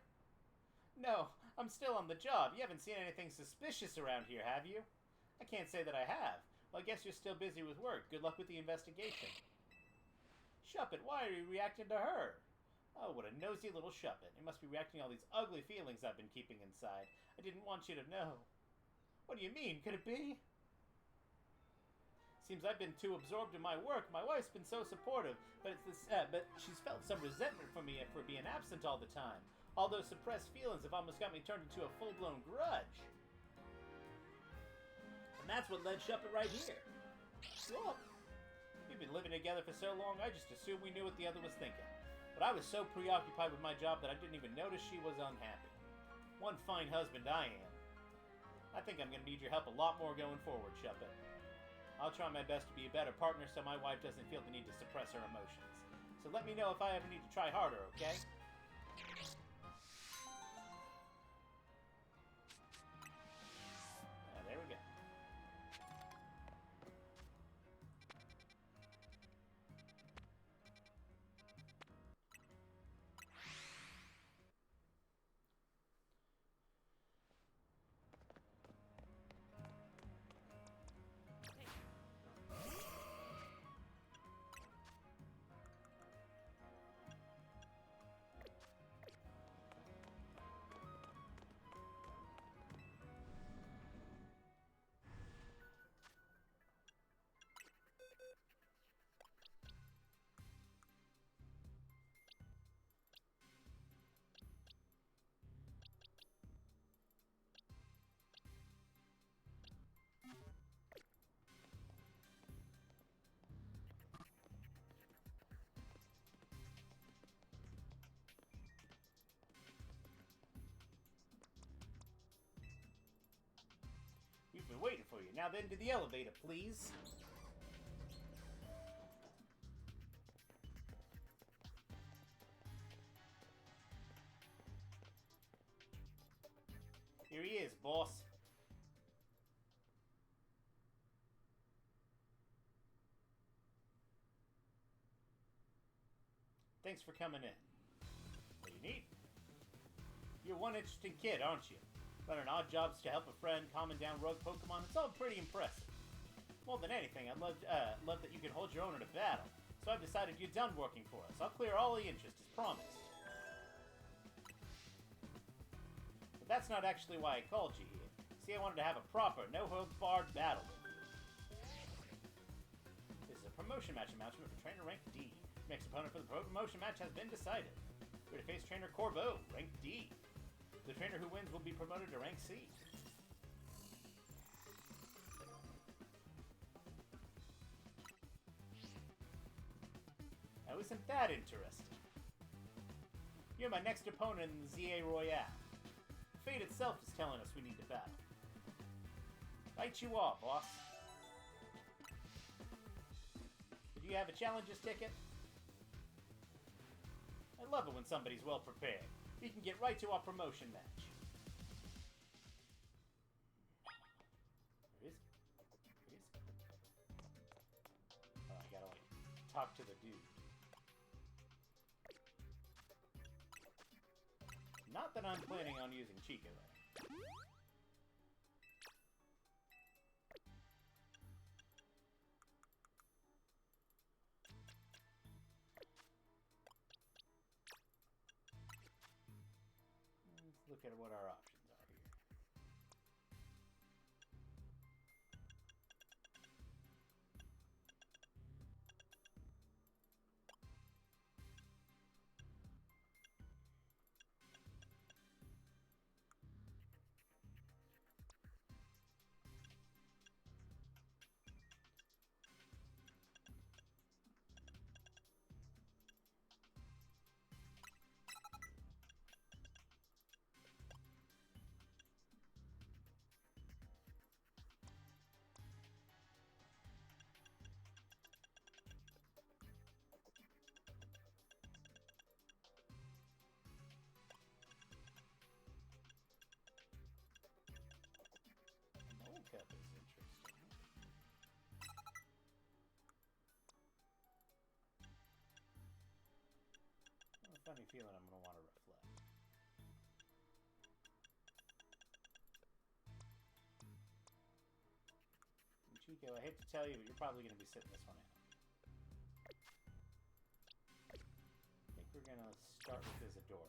No, I'm still on the job. You haven't seen anything suspicious around here, have you? I can't say that I have. Well, I guess you're still busy with work. Good luck with the investigation. Shuppet, why are you reacting to her? Oh, what a nosy little Shuppet. You must be reacting to all these ugly feelings I've been keeping inside. I didn't want you to know. What do you mean? Could it be? Seems I've been too absorbed in my work. My wife's been so supportive, but she's felt some resentment from me for being absent all the time. All those suppressed feelings have almost got me turned into a full-blown grudge. And that's what led Shuppet right here. Look, we've been living together for so long, I just assumed we knew what the other was thinking. But I was so preoccupied with my job that I didn't even notice she was unhappy. One fine husband I am. I think I'm going to need your help a lot more going forward, Shuppet. I'll try my best to be a better partner so my wife doesn't feel the need to suppress her emotions. So let me know if I ever need to try harder, okay? There we go. Now then to the elevator, please. Here he is, boss. Thanks for coming in. What do you need? You're one interesting kid, aren't you? Running odd jobs to help a friend, calming down rogue Pokemon. It's all pretty impressive. More than anything, I'd love that you can hold your own in a battle. So I've decided you're done working for us. I'll clear all the interest as promised. But that's not actually why I called you here. See, I wanted to have a proper, no-holds-barred battle with you. This is a promotion match announcement for Trainer Rank D. Next opponent for the promotion match has been decided. We're to face Trainer Corbeau, Rank D. The trainer who wins will be promoted to Rank C. Now isn't that interesting? You're my next opponent in the ZA Royale. Fate itself is telling us we need to battle. Fight you all, boss. Did you have a challenger's ticket? I love it when somebody's well prepared. We can get right to our promotion match. Where is he? Oh, I gotta, like, talk to the dude. Not that I'm planning on using Chico, though. Let's look at what our options are here. Cup is interesting. I have a funny feeling I'm going to want to reflect. And Chico, I hate to tell you, but you're probably going to be sitting this one out. I think we're going to start with Isadora.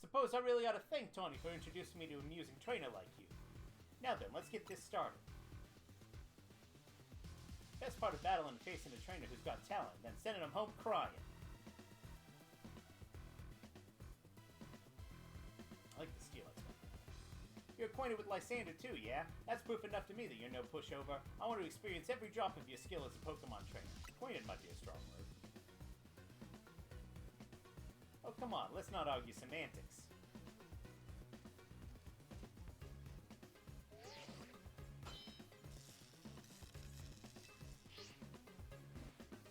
Suppose I really ought to thank Tony for introducing me to an amusing trainer like you. Now then, let's get this started. Best part of battling and facing a trainer who's got talent, then sending him home crying. I like the skill expert. You're acquainted with Lysander too, yeah? That's proof enough to me that you're no pushover. I want to experience every drop of your skill as a Pokemon trainer. Acquainted might be a strong word. Oh, come on, let's not argue semantics.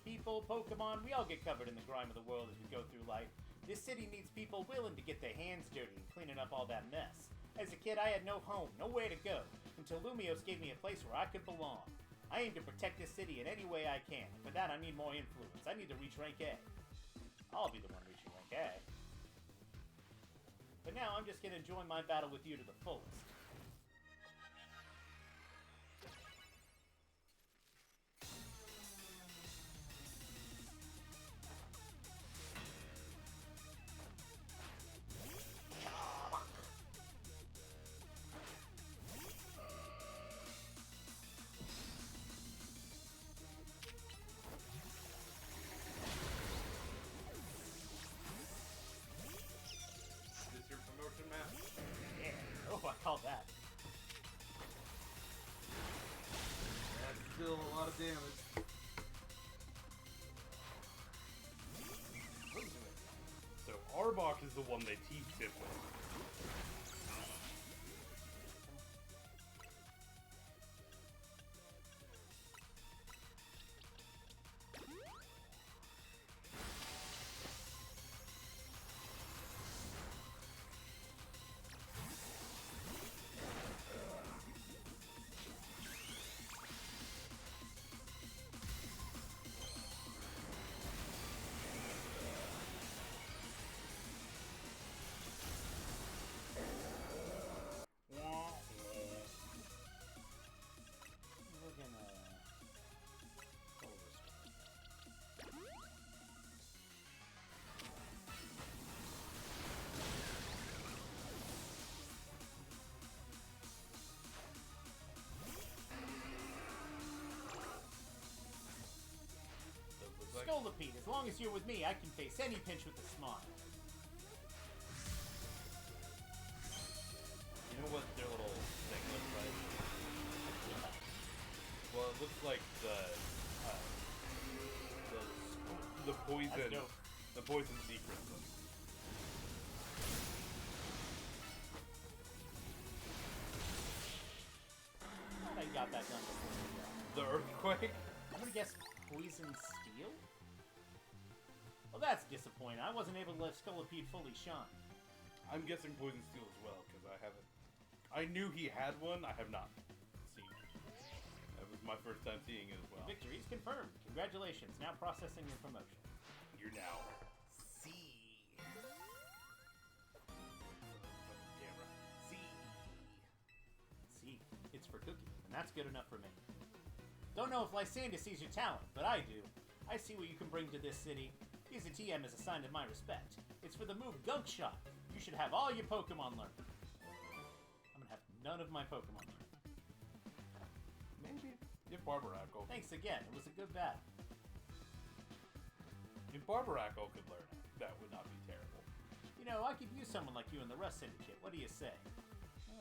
People, Pokemon, we all get covered in the grime of the world as we go through life. This city needs people willing to get their hands dirty and cleaning up all that mess. As a kid, I had no home, nowhere to go, until Lumiose gave me a place where I could belong. I aim to protect this city in any way I can. For that, I need more influence. I need to reach rank A. I'll be the one reaching rank A. But now I'm just going to enjoy my battle with you to the fullest. I call that. That's still a lot of damage. Nuzlocke is the one they teach him with. We're gonna go this way. Scolipede, as long as you're with me, I can face any pinch with a smile. You know what their little thing looks like? Well, it looks like the poison, the poison secret. I got that done before. The earthquake? I'm gonna guess poison steel? Well, that's disappointing. I wasn't able to let Scolipede fully shine. I'm guessing poison steel as well, because I haven't... I knew he had one, I have not seen it. That was my first time seeing it as well. Victory is confirmed. Congratulations. Now processing your promotion. You're now C. C. It's for Cookie, and that's good enough for me. Don't know if Lysandra sees your talent, but I do. I see what you can bring to this city. Being a TM is a sign of my respect. It's for the move Gunk Shot. You should have all your Pokemon learned. I'm gonna have none of my Pokemon learned. Maybe. If Barbarackle. Thanks again. It was a good battle. If Barbarackle could learn it, that would not be terrible. You know, I could use someone like you in the Rust Syndicate. What do you say?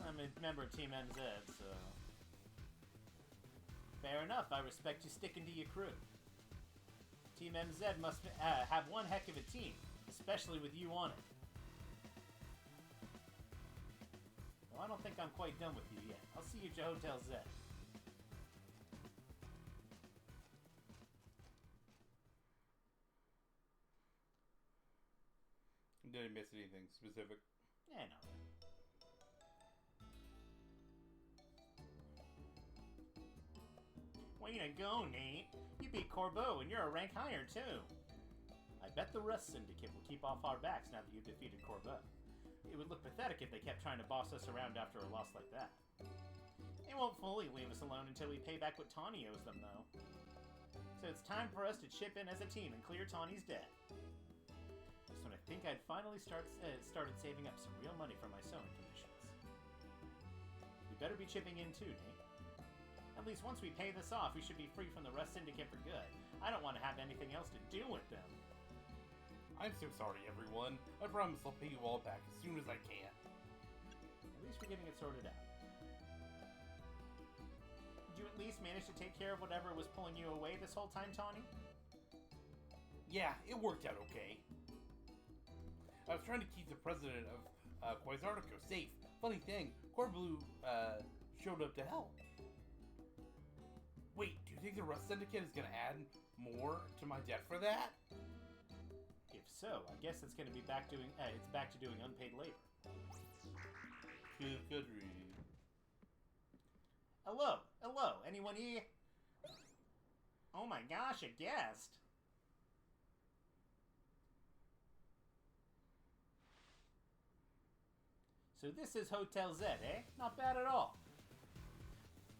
I'm a member of Team MZ, so... Fair enough. I respect you sticking to your crew. Team MZ must have one heck of a team, especially with you on it. Well, I don't think I'm quite done with you yet. I'll see you at Hotel Z. Did I miss anything specific? Yeah, no. Way to go, Nate. You beat Corbeau, and you're a rank higher, too. I bet the Rust Syndicate will keep off our backs now that you've defeated Corbeau. It would look pathetic if they kept trying to boss us around after a loss like that. They won't fully leave us alone until we pay back what Tawny owes them, though. So it's time for us to chip in as a team and clear Tawny's debt. Just when I think I'd finally started saving up some real money for my sewing commissions. We better be chipping in too, Nate. At least once we pay this off, we should be free from the Rust Syndicate for good. I don't want to have anything else to do with them. I'm so sorry, everyone. I promise I'll pay you all back as soon as I can. At least we're getting it sorted out. Did you at least manage to take care of whatever was pulling you away this whole time, Tawny? Yeah, it worked out okay. I was trying to keep the president of Quasartico safe. Funny thing, Corblue showed up to help. Wait, do you think the Rust Syndicate is going to add more to my debt for that? If so, I guess it's going to be back to doing unpaid labor. Good read. Hello, anyone here? Oh my gosh, a guest. So this is Hotel Z, eh? Not bad at all.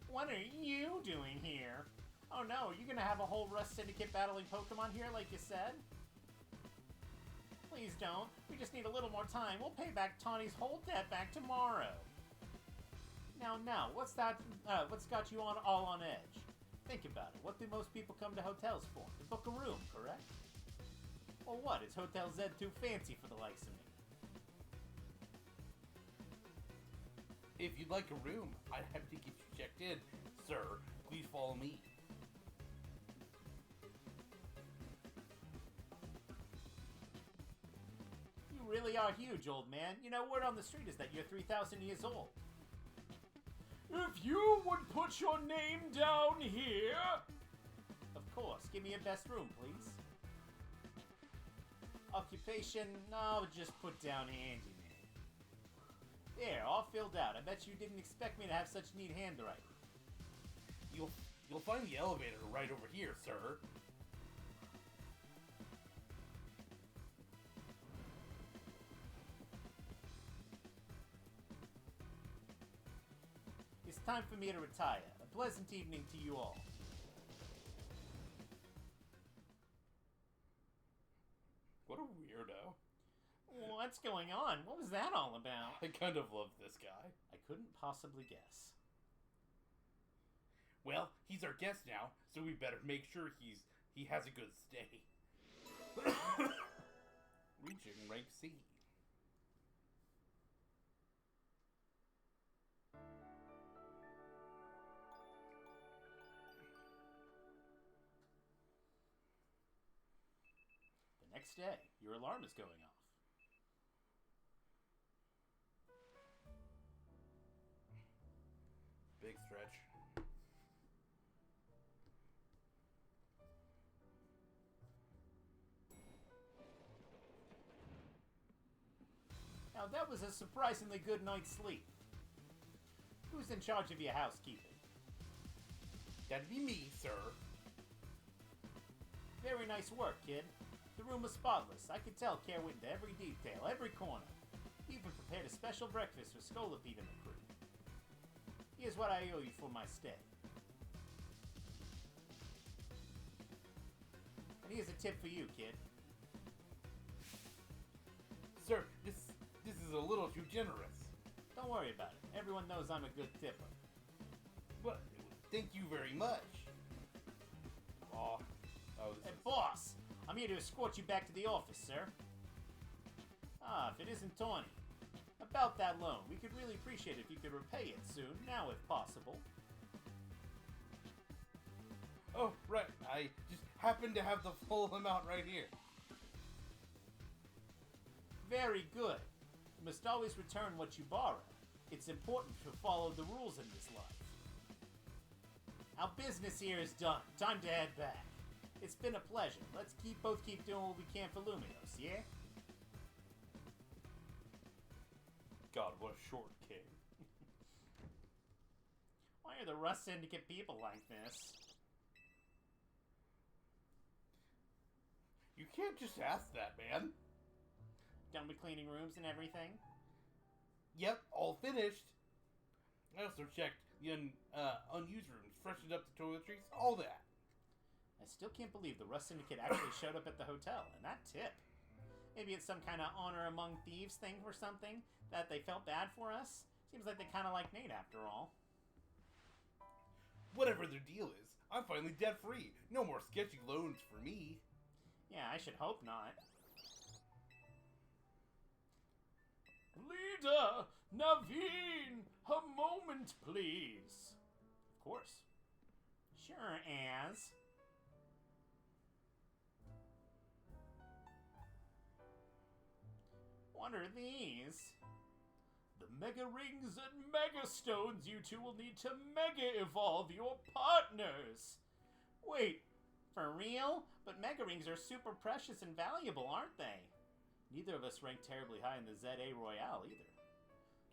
What are you doing here? Oh no, are you gonna have a whole Rust Syndicate battling Pokemon here like you said? Please don't. We just need a little more time. We'll pay back Tawny's whole debt back tomorrow. Now, what's got you all on edge? Think about it. What do most people come to hotels for? To book a room, correct? Well, what? Is Hotel Z too fancy for the likes of me? If you'd like a room, I'd have to get you checked in. Sir, please follow me. You really really are huge, old man. You know, word on the street is that you're 3,000 years old. If you would put your name down here... Of course. Give me your best room, please. Occupation? No, just put down handyman. There, all filled out. I bet you didn't expect me to have such neat handwriting. You'll find the elevator right over here, sir. It's time for me to retire. A pleasant evening to you all. What a weirdo. What's going on? What was that all about? I kind of love this guy. I couldn't possibly guess. Well, he's our guest now, so we better make sure he has a good stay. Reaching rank C. The next day, your alarm is going off. Big stretch. Now that was a surprisingly good night's sleep. Who's in charge of your housekeeping? That'd be me, sir. Very nice work, kid. The room was spotless. I could tell care went into every detail, every corner. He even prepared a special breakfast for Scolopede and the crew. Here's what I owe you for my stay. And here's a tip for you, kid. Sir, this is a little too generous. Don't worry about it. Everyone knows I'm a good tipper. But thank you very much. Oh, Hey, boss! I'm here to escort you back to the office, sir. Ah, if it isn't Tawny. About that loan, we could really appreciate it if you could repay it soon, now if possible. Oh, right. I just happen to have the full amount right here. Very good. You must always return what you borrow. It's important to follow the rules in this life. Our business here is done. Time to head back. It's been a pleasure. Let's both keep doing what we can for Luminos, yeah? God, what a short king. Why are the Rust Syndicate people like this? You can't just ask that, man. Done with cleaning rooms and everything? Yep, all finished. I also checked the unused rooms, freshened up the toiletries, all that. I still can't believe the Rust Syndicate actually showed up at the hotel, and that tip. Maybe it's some kind of honor among thieves thing or something, that they felt bad for us? Seems like they kind of like Nate after all. Whatever their deal is, I'm finally debt-free. No more sketchy loans for me. Yeah, I should hope not. Leader! Naveen! A moment, please. Of course. Sure as. What are these? The Mega Rings and Mega Stones you two will need to Mega Evolve your partners. Wait, for real? But Mega Rings are super precious and valuable, aren't they? Neither of us rank terribly high in the ZA Royale either.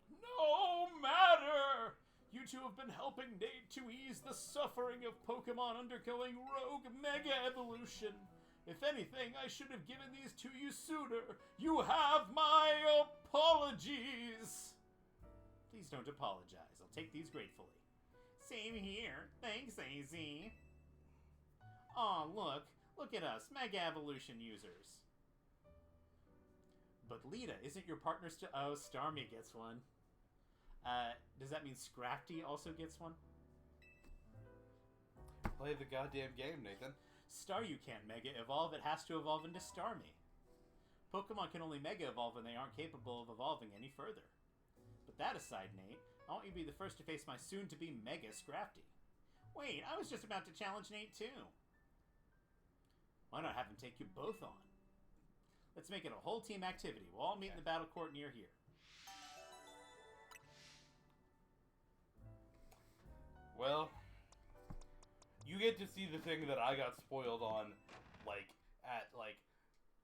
No matter! You two have been helping Nate to ease the suffering of Pokemon undergoing rogue Mega Evolution. If anything, I should have given these to you sooner. You have my apologies! Please don't apologize. I'll take these gratefully. Same here. Thanks, AZ. Aw, look. Look at us, Mega Evolution users. But Lita, isn't your partner still... Oh, Starmie gets one. Does that mean Scrafty also gets one? Play the goddamn game, Nathan. Staryu can't Mega Evolve, it has to evolve into Starmie. Pokemon can only Mega Evolve when they aren't capable of evolving any further. But that aside, Nate, I want you to be the first to face my soon-to-be Mega Scrafty. Wait, I was just about to challenge Nate too. Why not have him take you both on? Let's make it a whole team activity. We'll all meet in the battle court near here. Well, you get to see the thing that I got spoiled on, at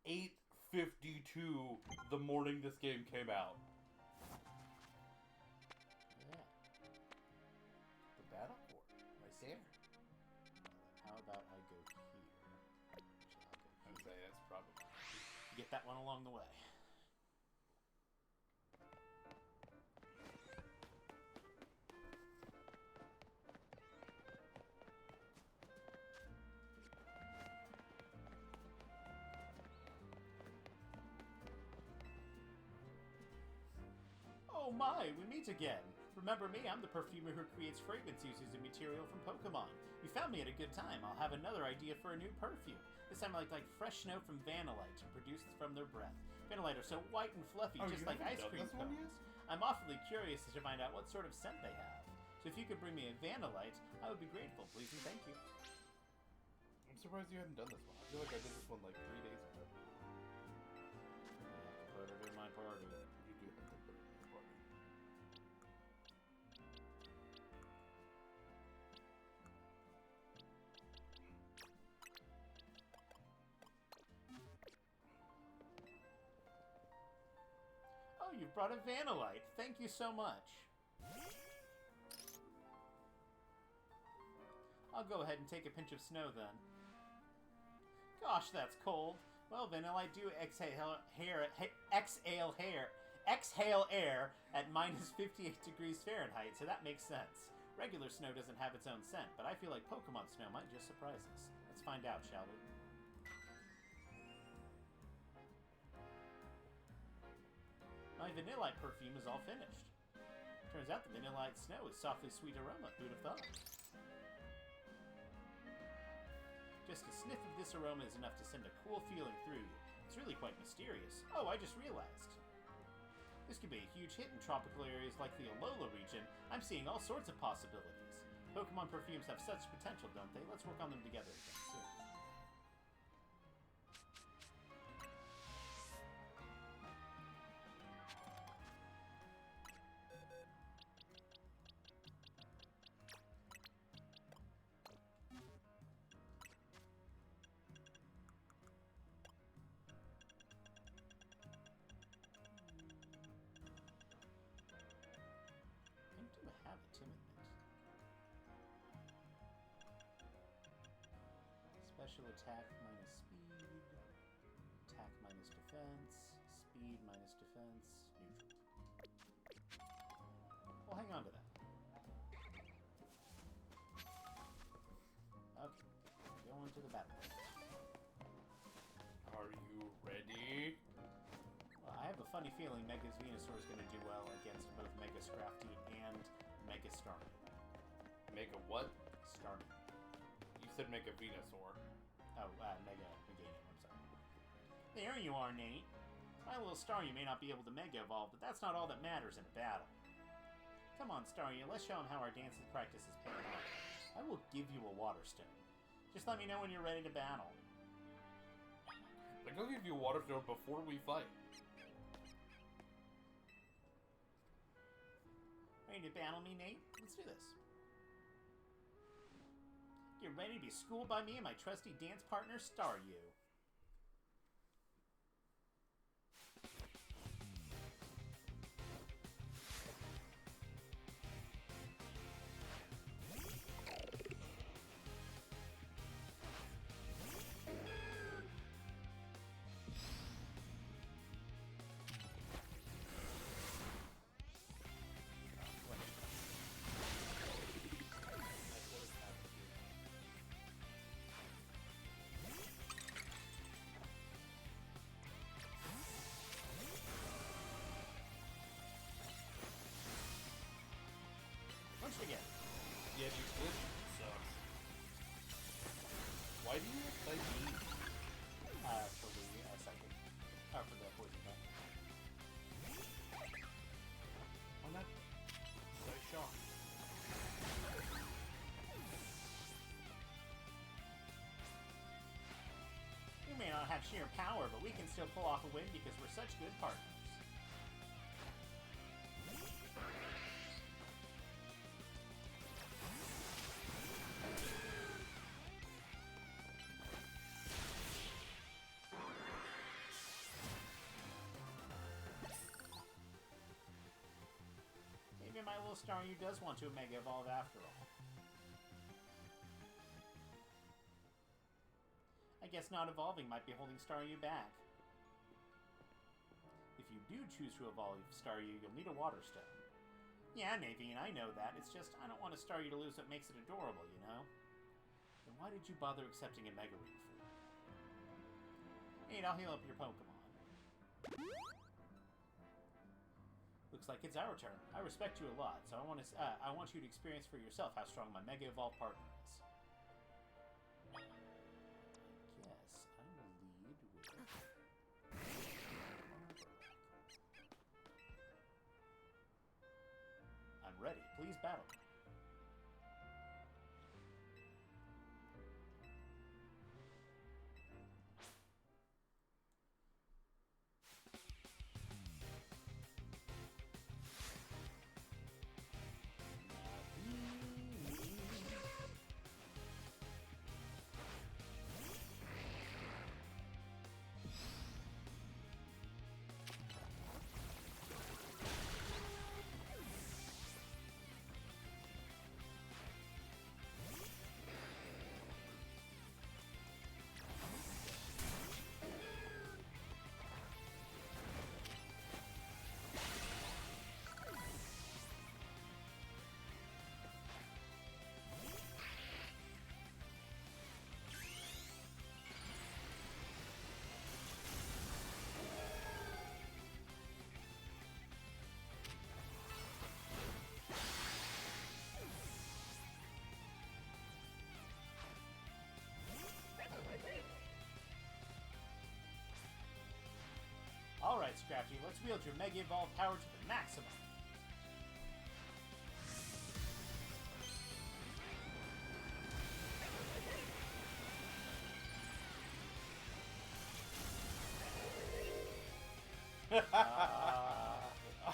8:52 the morning this game came out. Yeah. The battle court, right there. How about I go here? I'd say that's probably. Get that one along the way. Oh my, we meet again! Remember me? I'm the perfumer who creates fragrance using a material from Pokémon. You found me at a good time. I'll have another idea for a new perfume. This time I like fresh snow from Vanillite, produced from their breath. Vanillite are so white and fluffy, just like ice cream cones. I'm awfully curious to find out what sort of scent they have. So if you could bring me a Vanillite, I would be grateful, please and thank you. I'm surprised you hadn't done this one. I feel like I did this one 3 days ago. I have to put it in my party. You do have to put it in your party. Oh, you brought a Vanillite. Thank you so much. I'll go ahead and take a pinch of snow then. Gosh, that's cold. Well, Vanillite do exhale air at minus 58 degrees Fahrenheit, so that makes sense. Regular snow doesn't have its own scent, but I feel like Pokemon snow might just surprise us. Let's find out, shall we? My Vanillite perfume is all finished. Turns out the Vanillite snow is softly sweet aroma. Who'd have thought? Just a sniff of this aroma is enough to send a cool feeling through you. It's really quite mysterious. Oh, I just realized. This could be a huge hit in tropical areas like the Alola region. I'm seeing all sorts of possibilities. Pokemon perfumes have such potential, don't they? Let's work on them together again soon. Special attack minus speed, attack minus defense, speed minus defense, neutral. Well, hang on to that. Okay, going to the battle. Are you ready? Well, I have a funny feeling Mega's Venusaur is going to do well against both Mega Scrafty and Mega Starmie. Mega what? Starmie. You said Mega Venusaur. Oh, Mega Meganium, I'm sorry. There you are, Nate. My little Staryu may not be able to Mega Evolve, but that's not all that matters in a battle. Come on, Staryu, let's show him how our dance practice is paying off. I will give you a Water Stone. Just let me know when you're ready to battle. I'll give you a Water Stone before we fight. Ready to battle me, Nate? Let's do this. Get ready to be schooled by me and my trusty dance partner, Staryu. Again. Yeah, you switch sucks. Why do you play me? For the psychic. For the poison type. On that so shocked. You may not have have sheer power, but we can still pull off a win because we're such good partners. Maybe my little Staryu does want to Mega Evolve after all. I guess not evolving might be holding Staryu back. If you do choose to evolve Staryu, you'll need a Water Stone. Yeah, Naveen, I know that. It's just, I don't want a Staryu to lose what makes it adorable, you know? Then why did you bother accepting a Mega Ring for it? Hey, I'll heal up your Pokemon. Looks like it's our turn. I respect you a lot, so I want you to experience for yourself how strong my Mega Evolve partner is. I'm ready. Please battle me. Alright, Scrafty, let's wield your Mega Evolve power to the maximum.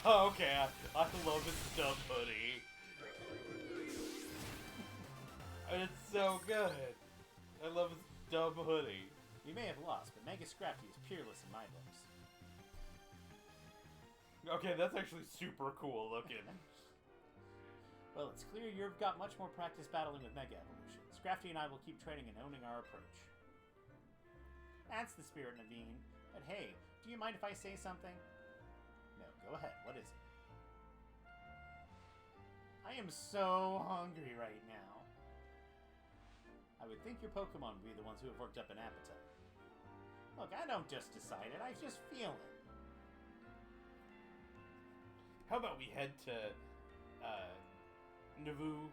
Oh, okay, I love his dumb hoodie. It's so good. I love his dumb hoodie. We may have lost, but Mega Scrafty is peerless in my books. Okay, that's actually super cool looking. Well, it's clear you've got much more practice battling with Mega Evolution. Scrafty and I will keep training and owning our approach. That's the spirit, Naveen. But hey, do you mind if I say something? No, go ahead. What is it? I am so hungry right now. I would think your Pokemon would be the ones who have worked up an appetite. Look, I don't just decide it. I just feel it. How about we head to, Navu,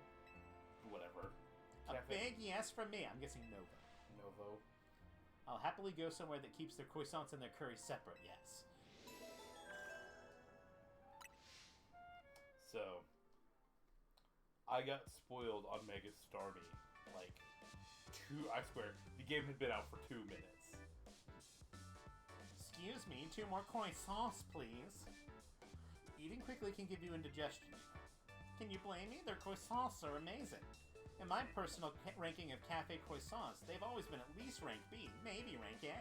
whatever. A Cafe? big yes from me. I'm guessing Nova. Novo. I'll happily go somewhere that keeps their croissants and their curry separate, yes. So, I got spoiled on Mega Starmie. Like, I swear, the game had been out for 2 minutes. Excuse me, 2 more croissants, please. Eating quickly can give you indigestion. Can you blame me? Their croissants are amazing. In my personal ranking of cafe croissants, they've always been at least rank B, maybe rank A.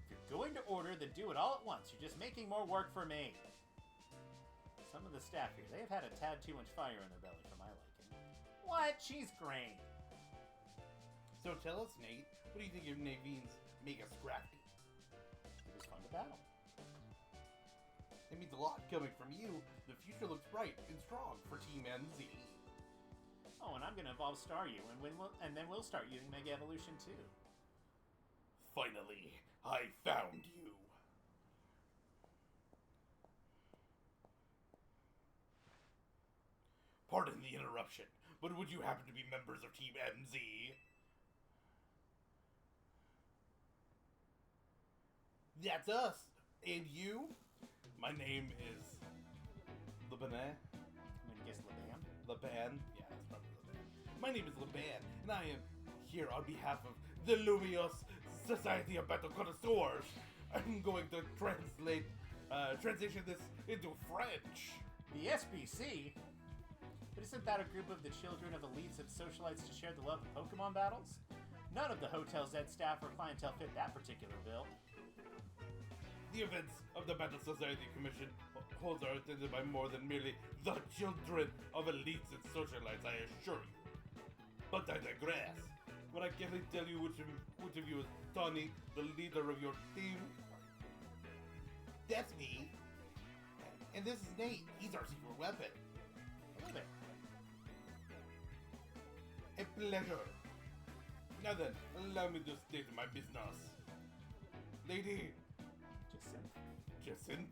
If you're going to order, then do it all at once. You're just making more work for me. Some of the staff here, they have had a tad too much fire in their belly for my liking. What? She's great. So tell us, Nate, what do you think of Naveen's Mega Scrafty? It was fun to battle. It means a lot coming from you. The future looks bright and strong for Team NZ. Oh, and I'm gonna evolve Staryu, and then we'll start using Mega Evolution too. Finally, I found you. Pardon the interruption, but would you happen to be members of Team NZ? That's us. And you? My name is Lebanon. I'm gonna guess Leban. Leban? Yeah, that's probably Leban. My name is Leban, and I am here on behalf of the Lumios Society of Battle Connoisseurs. I'm going to transition this into French. The SBC? But isn't that a group of the children of elites of socialites to share the love of Pokemon battles? None of the Hotel Z staff or clientele fit that particular bill. The events of the Battle Society Commission holds are attended by more than merely the children of elites and socialites, I assure you. But I digress. But I can't tell you which of you is Tony, the leader of your team. That's me. And this is Nate. He's our secret weapon. Hello there. A pleasure. Now then, allow me to state my business. Lady Jacinth,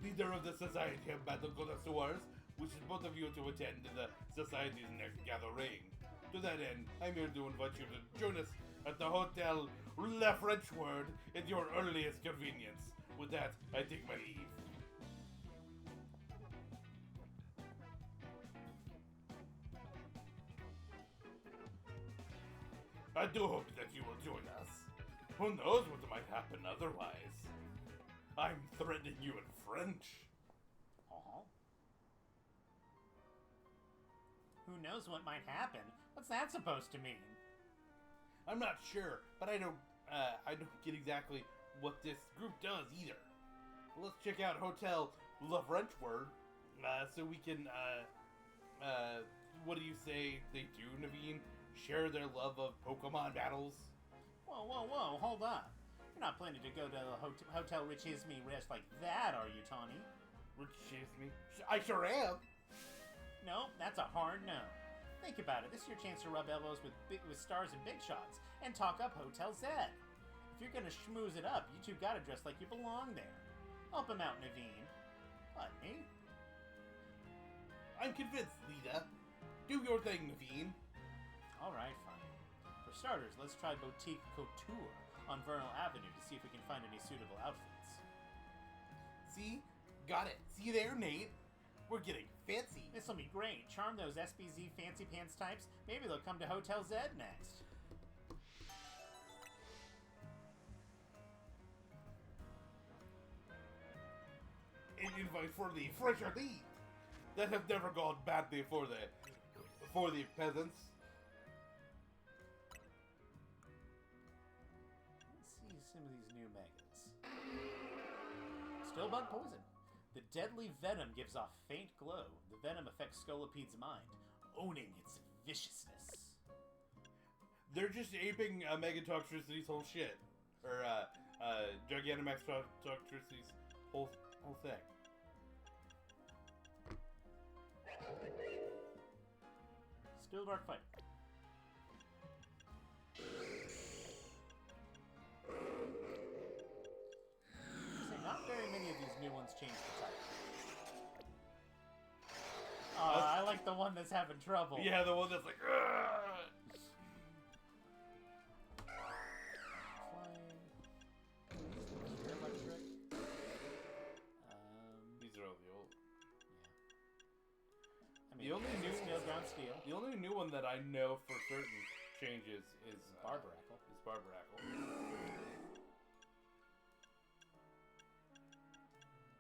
leader of the Society of Battle Connoisseurs, wishes both of you to attend the Society's next gathering. To that end, I'm here to invite you to join us at the Hotel Le French Word at your earliest convenience. With that, I take my leave. I do hope that you will join us. Who knows what might happen otherwise? I'm threatening you in French. Uh-huh. Who knows what might happen? What's that supposed to mean? I'm not sure, but I don't get exactly what this group does either. Let's check out Hotel Le French Word, so we can, what do you say they do, Naveen? Share their love of Pokemon battles? Whoa, hold on. You're not planning to go to the Hotel Richisme Rest like that, are you, Tawny? Richisme? I sure am! No, that's a hard no. Think about it. This is your chance to rub elbows with stars and big shots and talk up Hotel Z. If you're gonna schmooze it up, you two gotta dress like you belong there. Help him out, Naveen. What, me? I'm convinced, Lita. Do your thing, Naveen. Alright, fine. For starters, let's try Boutique Couture on Vernal Avenue to see if we can find any suitable outfits. See? Got it. See there, Nate? We're getting fancy. This'll be great. Charm those SBZ fancy pants types. Maybe they'll come to Hotel Z next. An invite for the French elite that have never gone badly for the peasants. Let's see some of these new megas. Still bug poison. The deadly venom gives off faint glow. The venom affects Scolopede's mind, owning its viciousness. They're just aping Megatoxtricity's whole shit. Or, Gigantamax Toxtricity's whole thing. Still dark fight. Not very many of these new ones change the type. I like the one that's having trouble. Yeah, the one that's like, Ugh! These are all the old. Yeah. I mean, the only new Steel Ground Steel. The only new one that I know for certain changes is Barbaracle.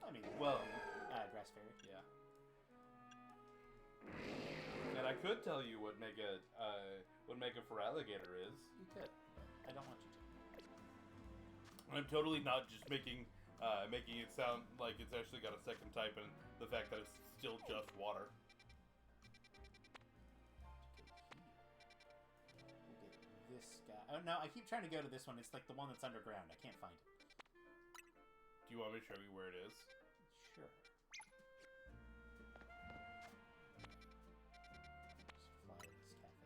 I mean, well, Grass Fairy. Yeah. And I could tell you what Mega Feraligatr is. You could. I don't want you to. I'm totally not just making it sound like it's actually got a second type and the fact that it's still just water. We'll get this guy. Oh no, I keep trying to go to this one. It's like the one that's underground. I can't find it. Do you want me to show you where it is? Sure. Just fly to this cafe.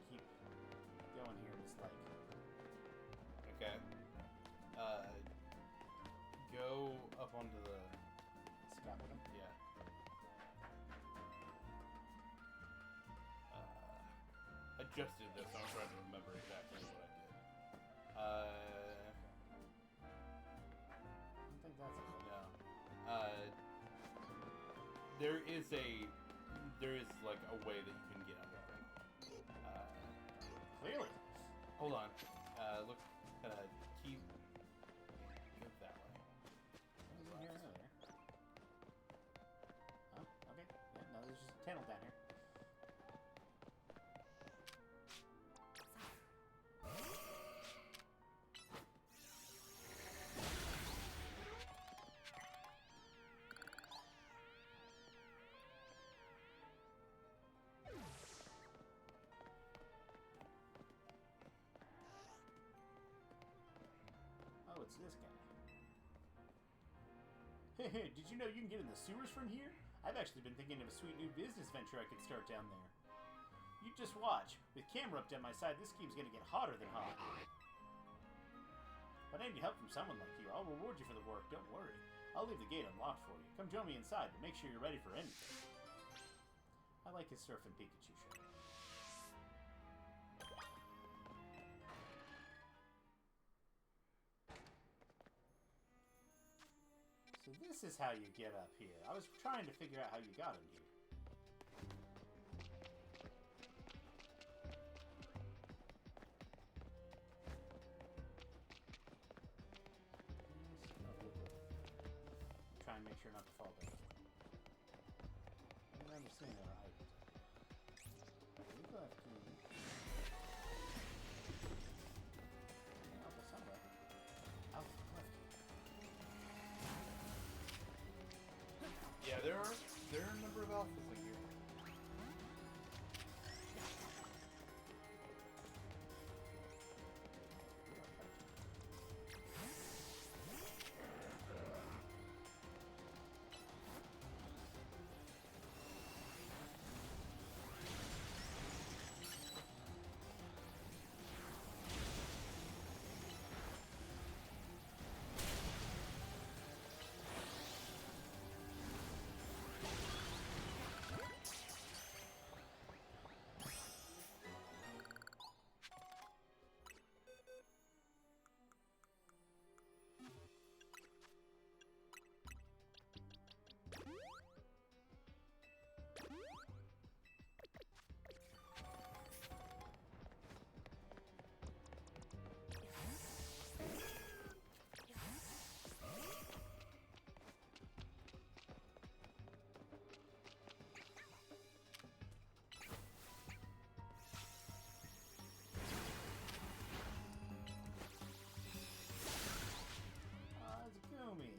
Keep going here. It's like Okay. Go up onto the... Scott with him. Yeah. I just did this, so I'm trying to remember exactly what I did. I don't think that's it. No. there is like a way that you can get up there. Clearly. Hold on. Look. Keep. Go that way. What was in here earlier? Oh, okay. Yeah, no, there's just a tunnel down here. Oh, it's this guy. Hey, did you know you can get in the sewers from here? I've actually been thinking of a sweet new business venture I could start down there. You just watch. With camera up down my side, this scheme's gonna get hotter than hot. But I need help from someone like you. I'll reward you for the work, don't worry. I'll leave the gate unlocked for you. Come join me inside, but make sure you're ready for anything. I like his Surfing Pikachu shirt. So this is how you get up here. I was trying to figure out how you got in here. Try and make sure not to fall down. I don't understand all right. We've left you. Alpha somewhere. Alpha left. Yeah, there are a number of alphas like here. It's Goomy.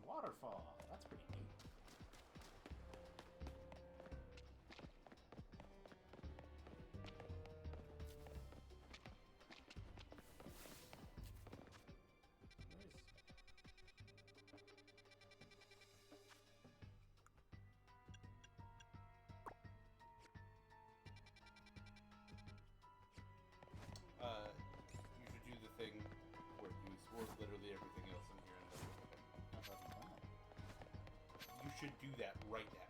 Waterfall. That's pretty neat. You should do the thing where you explore literally everything else in here and then I haven't done that. you should do that right now.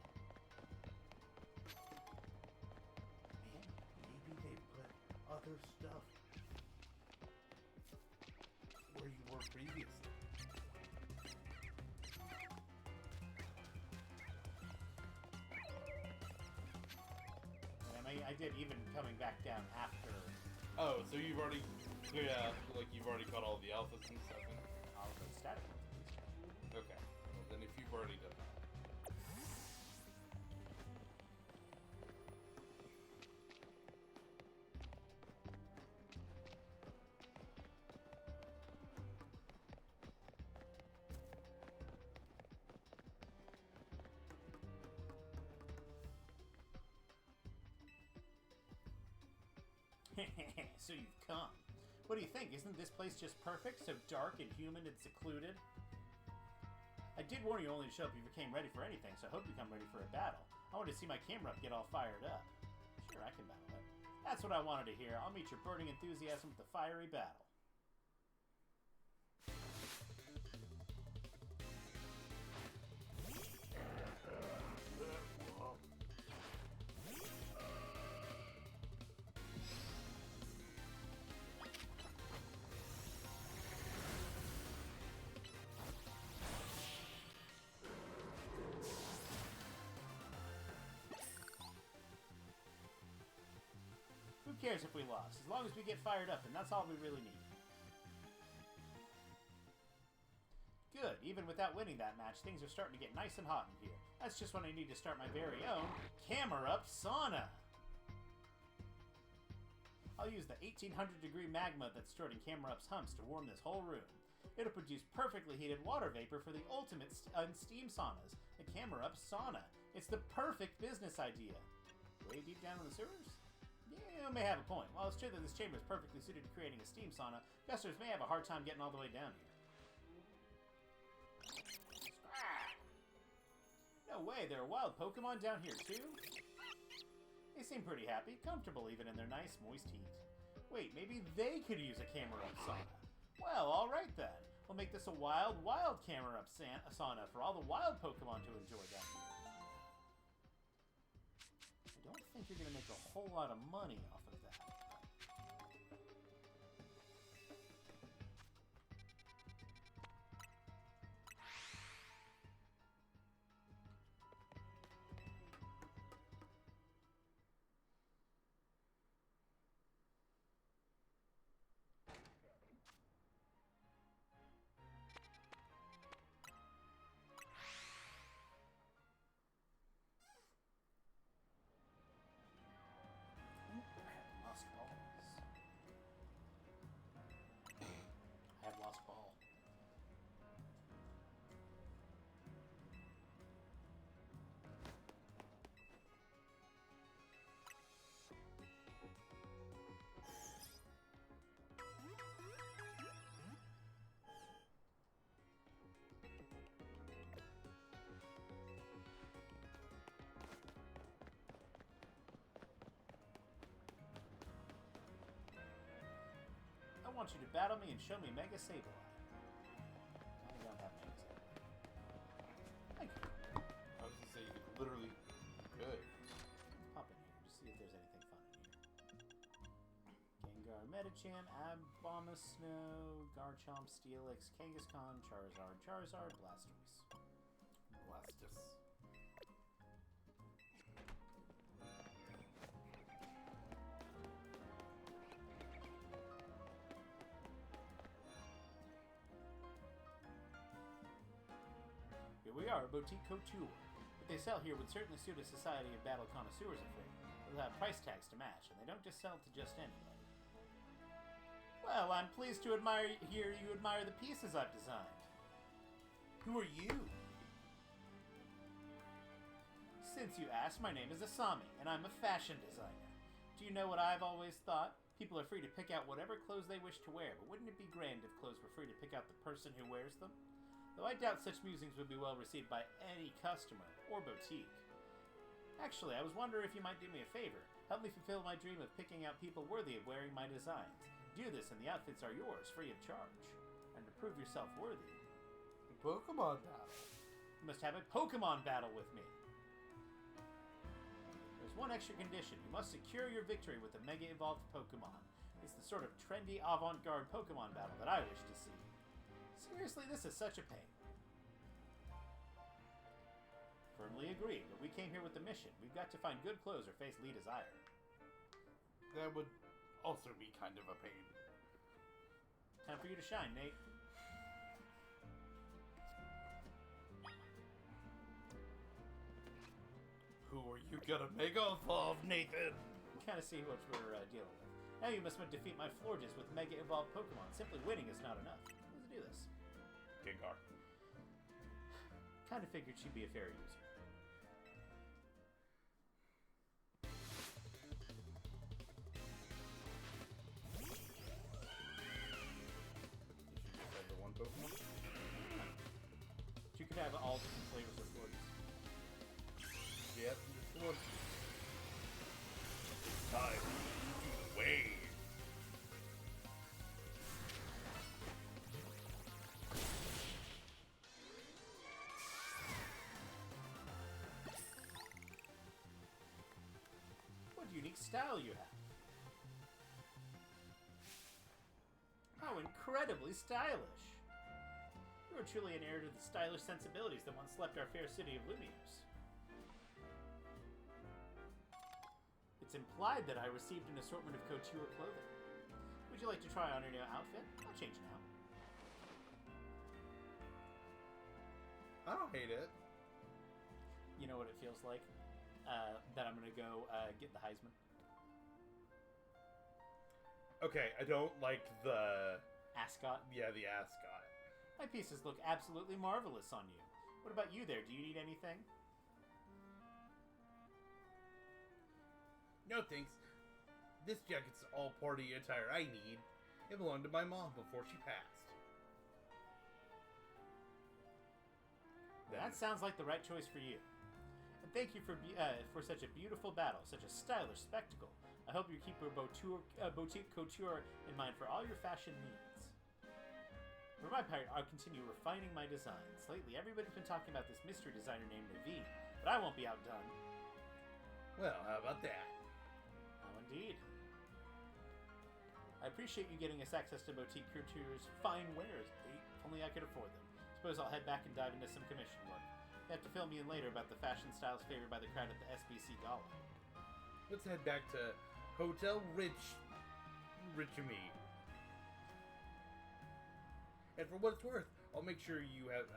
Maybe they put other stuff Where you were previously. And I did even coming back down after Oh, so you've already, you've already caught all the alphas and stuff. all the static ones. Okay. Well, then if you've already done that. So you've come. What do you think? Isn't this place just perfect? So dark and human and secluded? I did warn you only to show up if you came ready for anything, so I hope you come ready for a battle. I want to see my camera up get all fired up. Sure, I can battle it. That's what I wanted to hear. I'll meet your burning enthusiasm with a fiery battle. Who cares if we lost? As long as we get fired up, and that's all we really need. Good. Even without winning that match, things are starting to get nice and hot in here. That's just when I need to start my very own camera-up sauna. I'll use the 1800-degree magma that's stored in camera-up's humps to warm this whole room. It'll produce perfectly heated water vapor for the ultimate steam saunas, the camera-up sauna. It's the perfect business idea. Way deep down in the sewers? Yeah, you may have a point. While it's true that this chamber is perfectly suited to creating a steam sauna, guesters may have a hard time getting all the way down here. No way, there are wild Pokémon down here too? They seem pretty happy, comfortable even in their nice, moist heat. Wait, maybe they could use a camera-up sauna. Well, alright then. We'll make this a wild camera-up sauna for all the wild Pokémon to enjoy down here. I don't think you're going to make a whole lot of money off of that. I have lost ball. I want you to battle me and show me Mega Sableye. I don't have Mega Sableye. Thank you. I was gonna say you could literally good. Let's pop in here, just see if there's anything fun in here. Gengar, Medicham, Abomasnow, Garchomp, Steelix, Kangaskhan, Charizard, Blastoise. Blastus. Here we are, a boutique couture. What they sell here would certainly suit a society of battle connoisseurs, afraid. They'll have price tags to match, and they don't just sell to just anybody. Well, I'm pleased to hear you admire the pieces I've designed. Who are you? Since you asked, my name is Asami, and I'm a fashion designer. Do you know what I've always thought? People are free to pick out whatever clothes they wish to wear, but wouldn't it be grand if clothes were free to pick out the person who wears them? Though I doubt such musings would be well received by any customer or boutique. Actually, I was wondering if you might do me a favor. Help me fulfill my dream of picking out people worthy of wearing my designs. Do this and the outfits are yours, free of charge. And to prove yourself worthy, Pokemon battle. you must have a Pokemon battle with me. There's one extra condition. You must secure your victory with a Mega Evolved Pokemon. It's the sort of trendy avant-garde Pokemon battle that I wish to see. Seriously, this is such a pain. Firmly agreed, but we came here with a mission. We've got to find good clothes or face Lee Desire. That would also be kind of a pain. Time for you to shine, Nate. Who are you gonna Mega Evolve, Nathan? Kind of see what we're dealing with. Now you must defeat my Florges with Mega Evolved Pokemon. Simply winning is not enough. Let's do this. Gengar. Kind of figured she'd be a fair user. one. Time to do the wave. What unique style you have. How incredibly stylish. You are truly an heir to the stylish sensibilities that once slept our fair city of Lumios. It's implied that I received an assortment of couture clothing. Would you like to try on your new outfit? I'll change now. I don't hate it. You know what it feels like? That I'm gonna go get the Heisman. Okay, I don't like the... Ascot. Yeah, the ascot. My pieces look absolutely marvelous on you. What about you there? Do you need anything? No thanks. This jacket's all party attire I need. It belonged to my mom before she passed. That sounds like the right choice for you. And thank you for such a beautiful battle, such a stylish spectacle. I hope you keep your boutique couture in mind for all your fashion needs. For my part, I'll continue refining my designs. Lately, everybody's been talking about this mystery designer named Naveen, but I won't be outdone. Well, how about that? Oh, indeed. I appreciate you getting us access to Boutique Couture's fine wares. If only I could afford them. Suppose I'll head back and dive into some commission work. You have to fill me in later about the fashion styles favored by the crowd at the SBC Gala. Let's head back to Hotel Richamy. And for what it's worth, I'll make sure you have,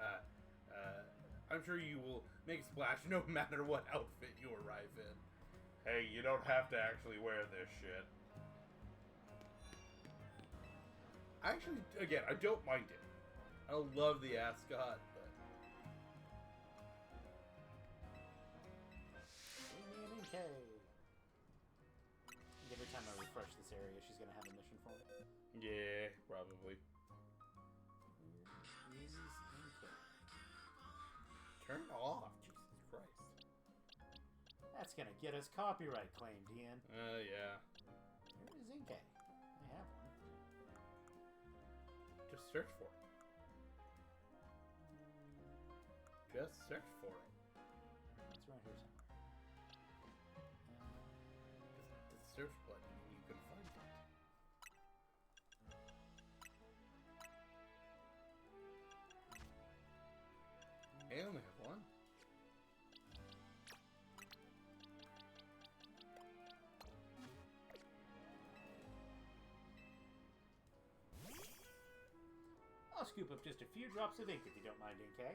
I'm sure you will make a splash no matter what outfit you arrive in. Hey, you don't have to actually wear this shit. Actually, again, I don't mind it. I don't love the ascot, but... Every time I refresh this area, she's gonna have a mission for me. Yeah, probably. Turn it off, Jesus Christ. That's gonna get us copyright claimed, Ian. Yeah. Where is Inke? I have one. Just search for it. Just search for it. It's right here somewhere. Just the search button, and you can find it. I only have one. I'll scoop up just a few drops of ink if you don't mind, Inke.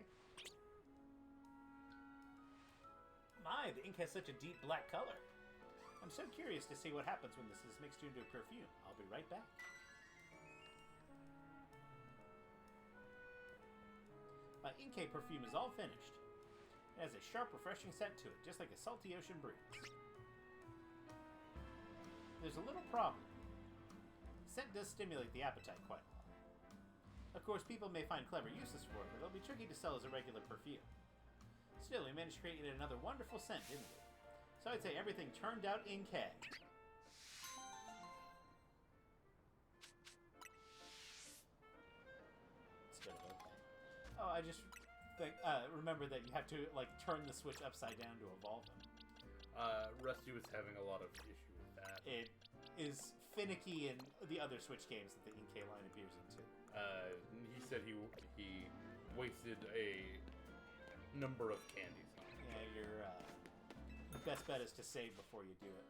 My, the ink has such a deep black color. I'm so curious to see what happens when this is mixed into a perfume. I'll be right back. My Inke perfume is all finished. It has a sharp, refreshing scent to it, just like a salty ocean breeze. There's a little problem. Scent does stimulate the appetite quite a lot. Of course, people may find clever uses for it, but it'll be tricky to sell as a regular perfume. Still, we managed to create another wonderful scent, didn't we? So I'd say everything turned out Inke. Instead of okay. Oh, I just think, remember that you have to, like, turn the switch upside down to evolve him. Rusty was having a lot of issue with that. It is finicky in the other Switch games that the Inke line appears into. He said he wasted a number of candies on it. Yeah, your best bet is to save before you do it.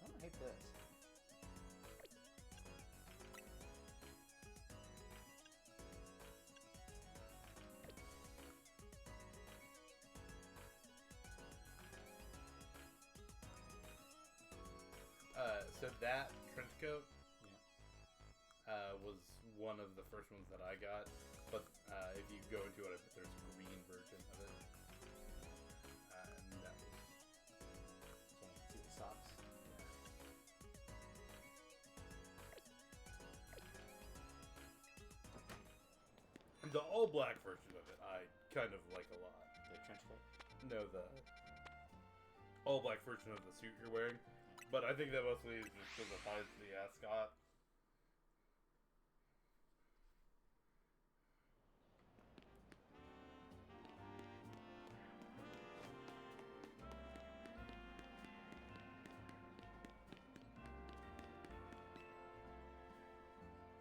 I don't hate this. So that trench coat Yeah. was one of the first ones that I got, but if you go into it, I bet there's a green version of it. And that was... So you can see the socks. The all black version of it, I kind of like a lot. The trench coat. No, the all black version of the suit you're wearing. But I think that mostly is just because it hides the ascot.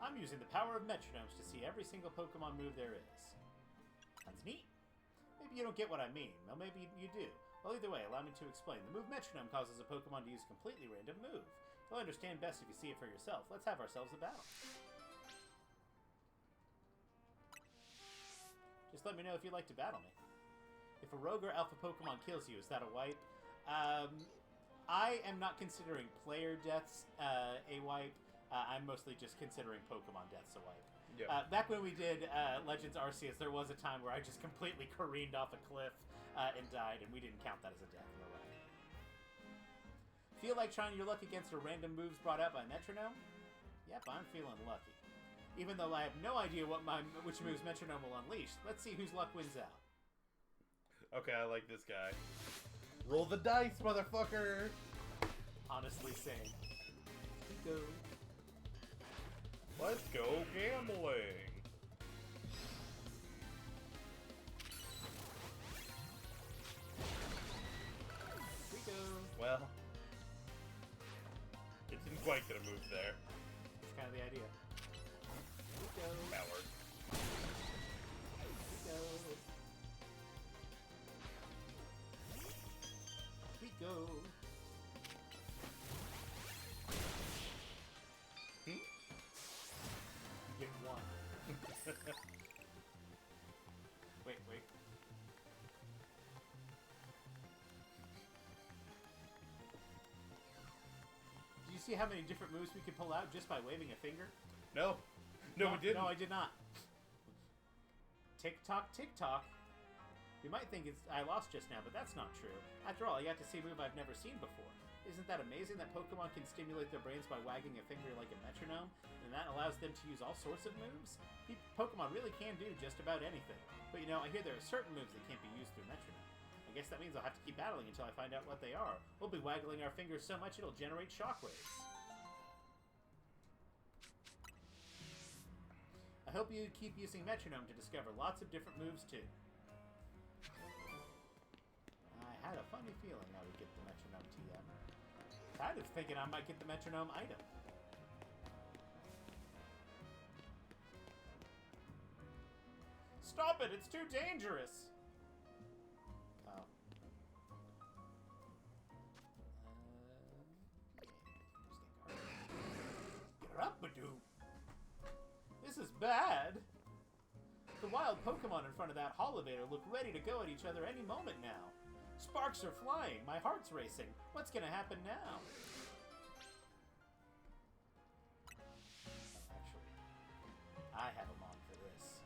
I'm using the power of metronomes to see every single Pokemon move there is. Sounds neat. Maybe you don't get what I mean. Well, maybe you do. Well, either way, allow me to explain. The move metronome causes a Pokemon to use a completely random move. You'll understand best if you see it for yourself. Let's have ourselves a battle. Just let me know if you'd like to battle me. If a rogue or alpha Pokemon kills you, is that a wipe? I am not considering player deaths a wipe. I'm mostly just considering Pokemon deaths a wipe. Yeah. Back when we did Legends Arceus, there was a time where I just completely careened off a cliff and died, and we didn't count that as a death. No way. Feel like trying your luck against a random moves brought out by Metronome? Yep, I'm feeling lucky. Even though I have no idea which moves Metronome will unleash, let's see whose luck wins out. Okay, I like this guy. Roll the dice, motherfucker! Honestly, same. Go. Let's go gambling! We go. Well, it didn't quite get a move there. That's kind of the idea. We go. Coward. We go. We go. You get one. Wait. Do you see how many different moves we can pull out just by waving a finger? No, we didn't. No, I did not. Tick-tock, tick-tock. You might think I lost just now, but that's not true. After all, I got to see a move I've never seen before. Isn't that amazing that Pokemon can stimulate their brains by wagging a finger like a metronome, and that allows them to use all sorts of moves? Pokemon really can do just about anything. But you know, I hear there are certain moves that can't be used through metronome. I guess that means I'll have to keep battling until I find out what they are. We'll be waggling our fingers so much it'll generate shockwaves. I hope you keep using metronome to discover lots of different moves too. I had a funny feeling I would get the metronome TM. Kind of thinking I might get the metronome item. Stop it! It's too dangerous! Oh. Get her up, Badoo! This is bad! The wild Pokemon in front of that Holovator look ready to go at each other any moment now. Sparks are flying. My heart's racing. What's gonna happen now? Actually, I have a mod for this.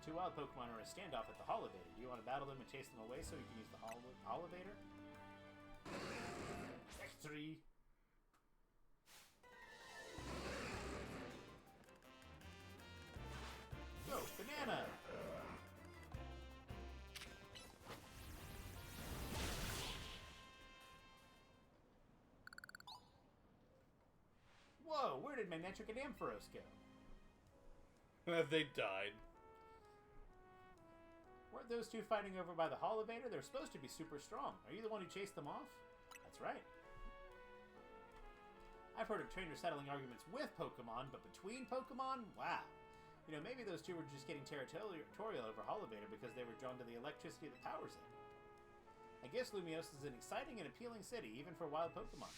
Two wild Pokemon are in a standoff at the Holovator. Do you want to battle them and chase them away so you can use the Holovator? X3. Go, banana! Whoa, where did Magnetric and Ampharos go? They died. Weren't those two fighting over by the Holovator? They're supposed to be super strong. Are you the one who chased them off? That's right. I've heard of trainers settling arguments with Pokemon, but between Pokemon? Wow. You know, maybe those two were just getting territorial over Holovator because they were drawn to the electricity that powers it. I guess Lumiose is an exciting and appealing city, even for wild Pokemon.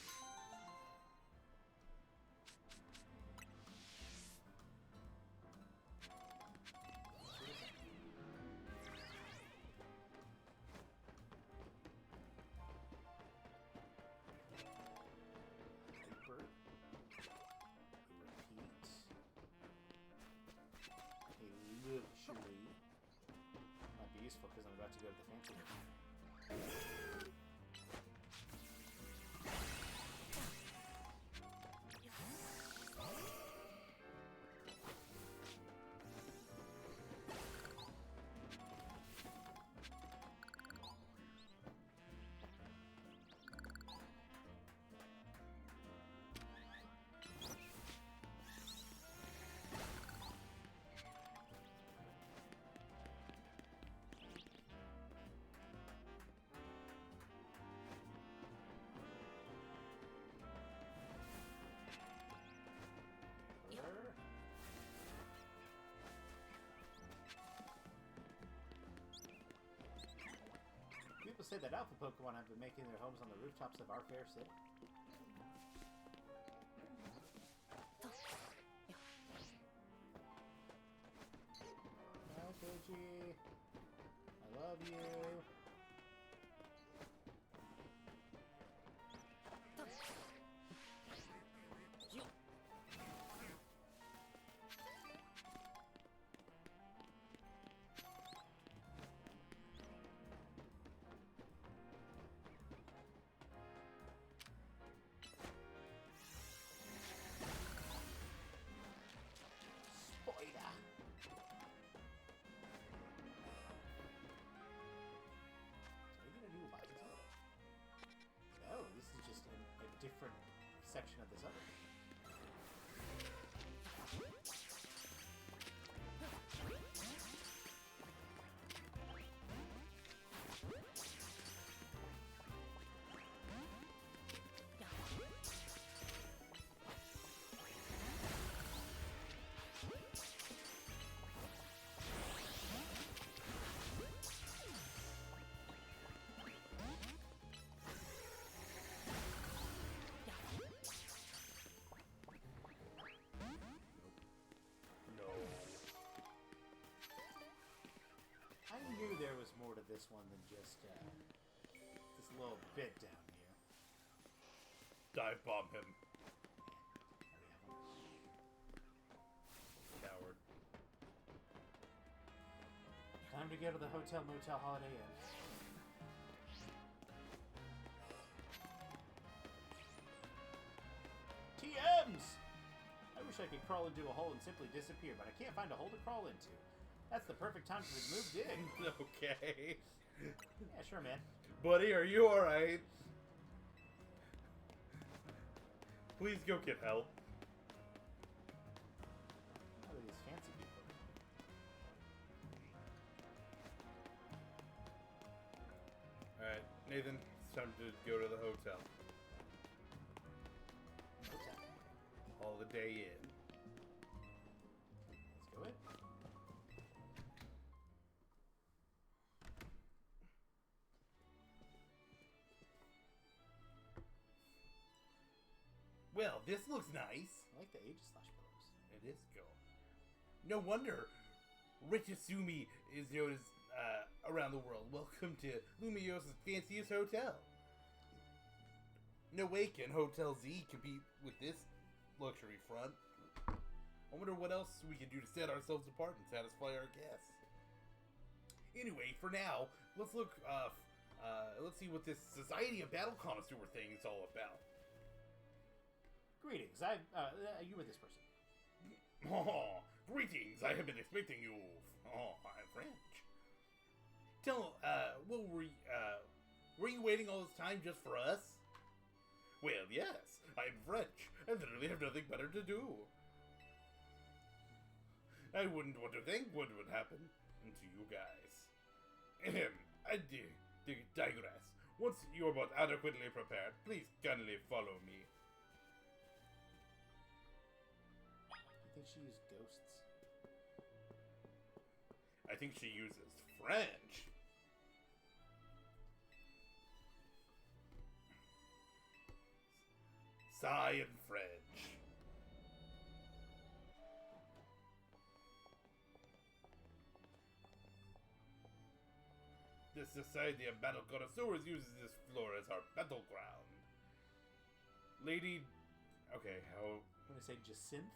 Might be useful because I'm about to go to the fancy room. say that alpha Pokemon have been making their homes on the rooftops of our fair city. Hi, Pidgey. I love you. Spoiler. Did I get a new Vibrator? No, this is just a different section of this other. No. I knew there was more to this one than just this little bit down here. Dive bomb him, Already have one. coward. Time to go to the Hotel Motel Holiday Inn. TMs! I wish I could crawl into a hole and simply disappear, but I can't find a hole to crawl into. That's the perfect time to remove dig. Okay. Yeah, sure, man. Buddy, are you alright? Please go get help. Oh, these fancy people. Alright, Nathan, it's time to go to the hotel. Hotel. Holiday Inn. Let's go in. Well, this looks nice. I like the Aegislash pillows. It is cool. No wonder Richisumi is known as around the world. Welcome to Lumiosa's fanciest hotel. No way can Hotel Z compete with this luxury front. I wonder what else we can do to set ourselves apart and satisfy our guests. Anyway, for now, let's look. Let's see what this Society of Battle Connoisseur thing is all about. Greetings. You were this person. Oh, greetings! I have been expecting you. Oh, I'm French. What were you waiting all this time just for us? Well, yes, I'm French. I literally have nothing better to do. I wouldn't want to think what would happen to you guys. I digress. Once you're both adequately prepared, please kindly follow me. I think she used ghosts. I think she uses French. Sigh in French. The Society of Battle Connoisseurs uses this floor as our battleground. Lady... Okay, how... I'm gonna say Jacinth.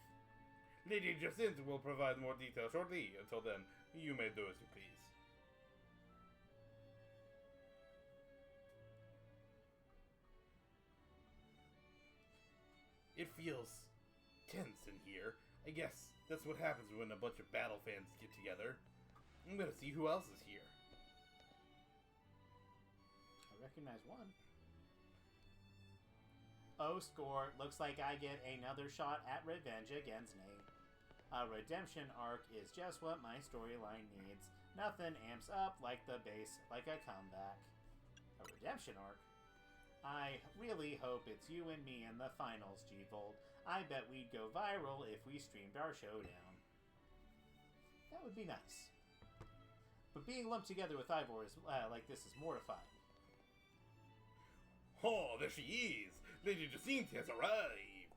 Lady Jacinth will provide more details shortly. Until then, you may do as you please. It feels tense in here. I guess that's what happens when a bunch of battle fans get together. I'm gonna see who else is here. I recognize one. Oh, score. Looks like I get another shot at revenge against Nate. A redemption arc is just what my storyline needs. Nothing amps up like a comeback. A redemption arc? I really hope it's you and me in the finals, G-Fold. I bet we'd go viral if we streamed our showdown. That would be nice. But being lumped together with Ivor is, like this is mortifying. Oh, there she is! Lady Jacinthe has arrived!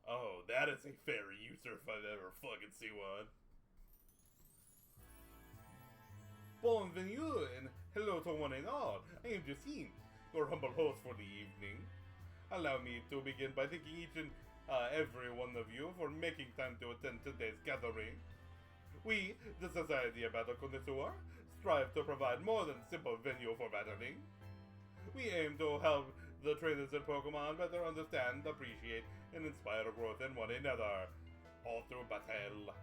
Oh, that is a fairy user if I've ever fucking seen one. Bienvenue and hello to one and all. I am Jacinthe, your humble host for the evening. Allow me to begin by thanking each and every one of you for making time to attend today's gathering. We, the Society of Battle Connoisseur, strive to provide more than simple venue for battling. We aim to help the trainers in Pokemon better understand, appreciate, and inspire growth in one another, all through battle.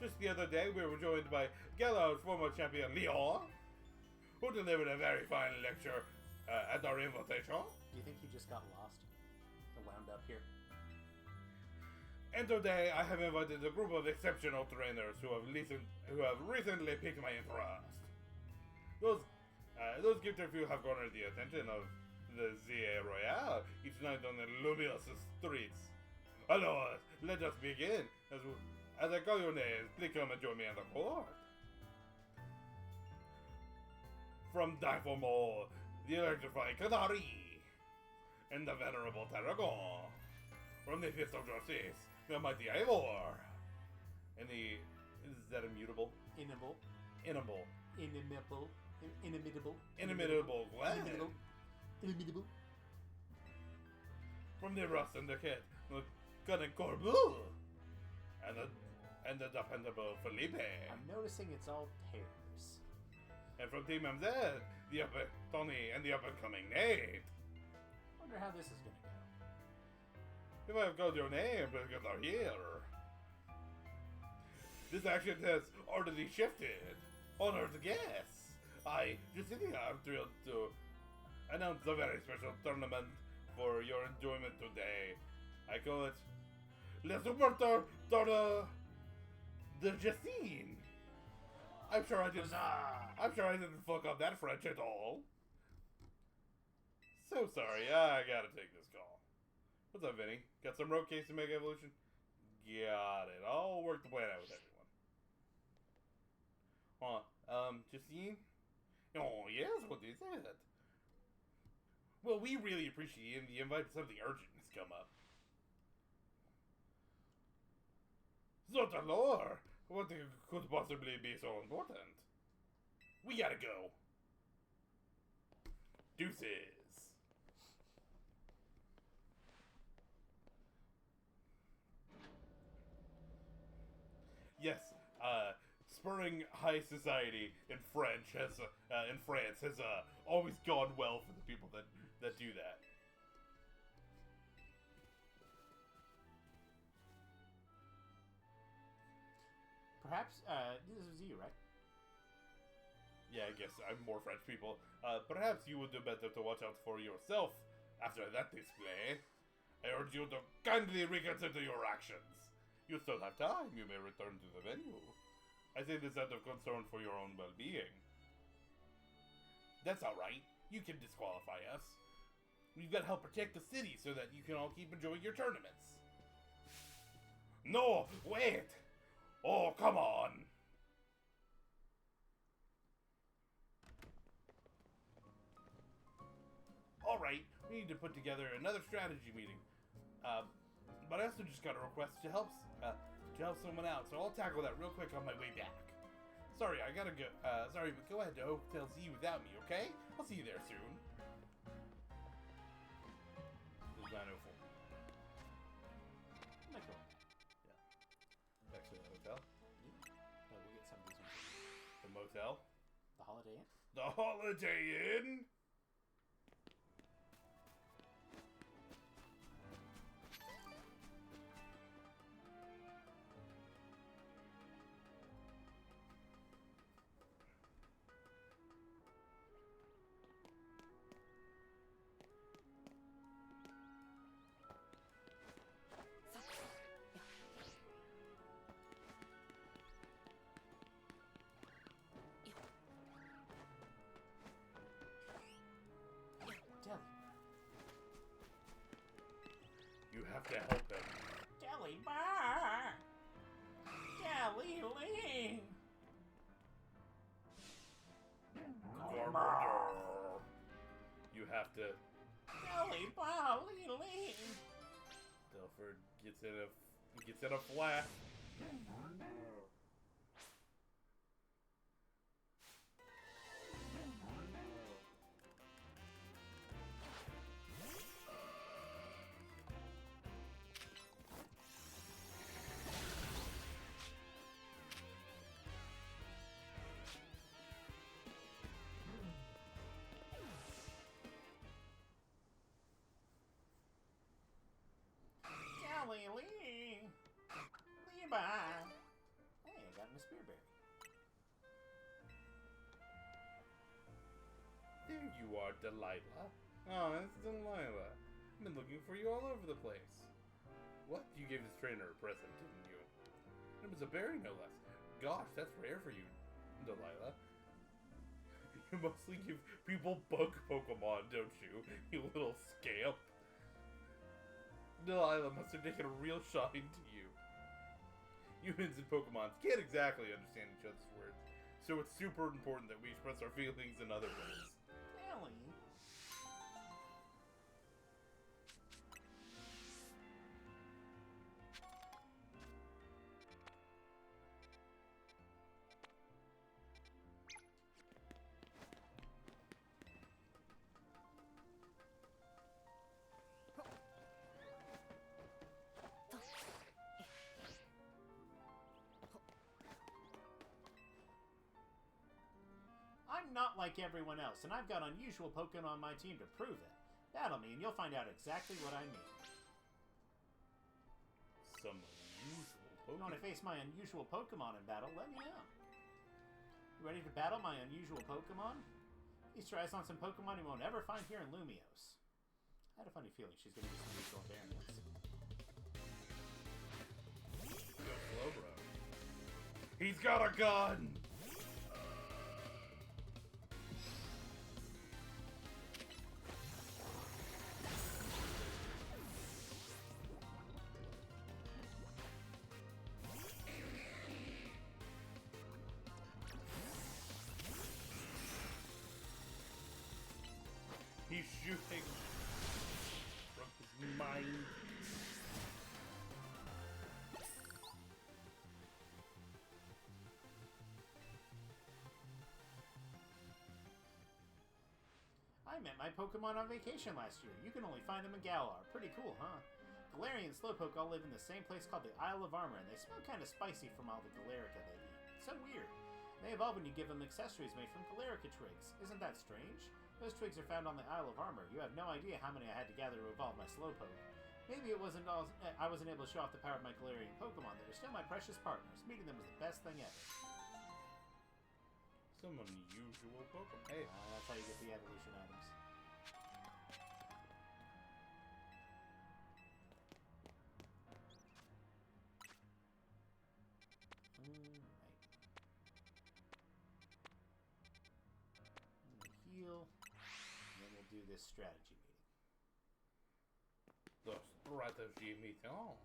Just the other day, we were joined by Galar's former champion Leon, who delivered a very fine lecture at our invitation. Do you think he just got lost? Or wound up here? And today, I have invited a group of exceptional trainers who have recently piqued my interest. Those gifted few have garnered the attention of the ZA Royale each night on the luminous streets. Alors, let us begin. As I call your names, please come and join me in the court. From Dynamo, the electrifying Canary, and the venerable Tarragon. From the Fist of Justice, the mighty Ivor, and the... is that immutable? Inimitable. Inimble. Inimitable. Inimitable. Inimitable Glenn. Inimitable. Inimitable. From the Rust and the Kid, the Gunning Corbu, and the dependable Felipe. I'm noticing it's all pairs. And from Team MZ, the Tony and the up-and-coming Nate. Wonder how this is gonna go. If I've called your name, because are here. This action has already shifted. Honored guests, I, just sitting here, I'm thrilled to announce a very special tournament for your enjoyment today. I call it Le Super de Jacinthe. I'm sure I didn't fuck up that French at all. So sorry, I gotta take this call. What's up, Vinny? Got some road case to Mega Evolution? Got it. I'll work the plan out with everyone. Justine? Oh, yes, what is it? Well, we really appreciate the invite, but something urgent has come up. Zotalor! What could possibly be so important? We gotta go. Deuces. Yes, spurring high society in France has always gone well for the people that do that. Perhaps, this is you, right? Yeah, I guess I'm more French people. Perhaps you would do better to watch out for yourself after that display. I urge you to kindly reconsider your actions. You still have time. You may return to the venue. I say this out of concern for your own well-being. That's alright. You can disqualify us. We've got to help protect the city so that you can all keep enjoying your tournaments. No, wait! Oh, come on! Alright, we need to put together another strategy meeting. But I also just got a request to help someone out, so I'll tackle that real quick on my way back. Sorry, I gotta go. Sorry, but go ahead to Hotel Z without me, okay? I'll see you there soon. This is 904. Michael. Back to the hotel. Yeah. We'll get some of these ones. The motel. The Holiday Inn? The Holiday Inn? You have to help him. Jelly bar! Jelly Ling! You have to. Jelly Bolly Lee. Delford gets in a flat. Jelly Lee. Levi. Hey, I got a spearberry. There you are, Delilah. Oh, it's Delilah. I've been looking for you all over the place. What? You gave this trainer a present, didn't you? It was a berry, no less. Gosh, that's rare for you, Delilah. You mostly give people bug Pokemon, don't you? You little scamp. Delilah must have taken a real shine to you. Humans and Pokemons can't exactly understand each other's words, so it's super important that we express our feelings in other ways. Jelly. I'm not like everyone else, and I've got unusual Pokemon on my team to prove it. Battle me, and you'll find out exactly what I mean. Some unusual If you want to Pokemon. face my unusual Pokemon in battle, let me know. You ready to battle my unusual Pokemon? Feast your eyes on some Pokemon you won't ever find here in Lumiose. I had a funny feeling she's going to use some neutral variants. Go Slowbro. He's got a gun! He's shooting from his mind. I met my Pokemon on vacation last year. You can only find them in Galar. Pretty cool, huh? Galarian and Slowpoke all live in the same place called the Isle of Armor, and they smell kind of spicy from all the Galarica they eat. It's so weird. They evolve when you give them accessories made from Galarica twigs. Isn't that strange? Those twigs are found on the Isle of Armor. You have no idea how many I had to gather to evolve my Slowpoke. Maybe it wasn't all, I wasn't able to show off the power of my Galarian Pokemon. They were still my precious partners. Meeting them was the best thing ever. Some unusual Pokemon. Hey, That's how you get the evolution items. Heal, and then we'll do this strategy meeting. the strategy meeting. Oh.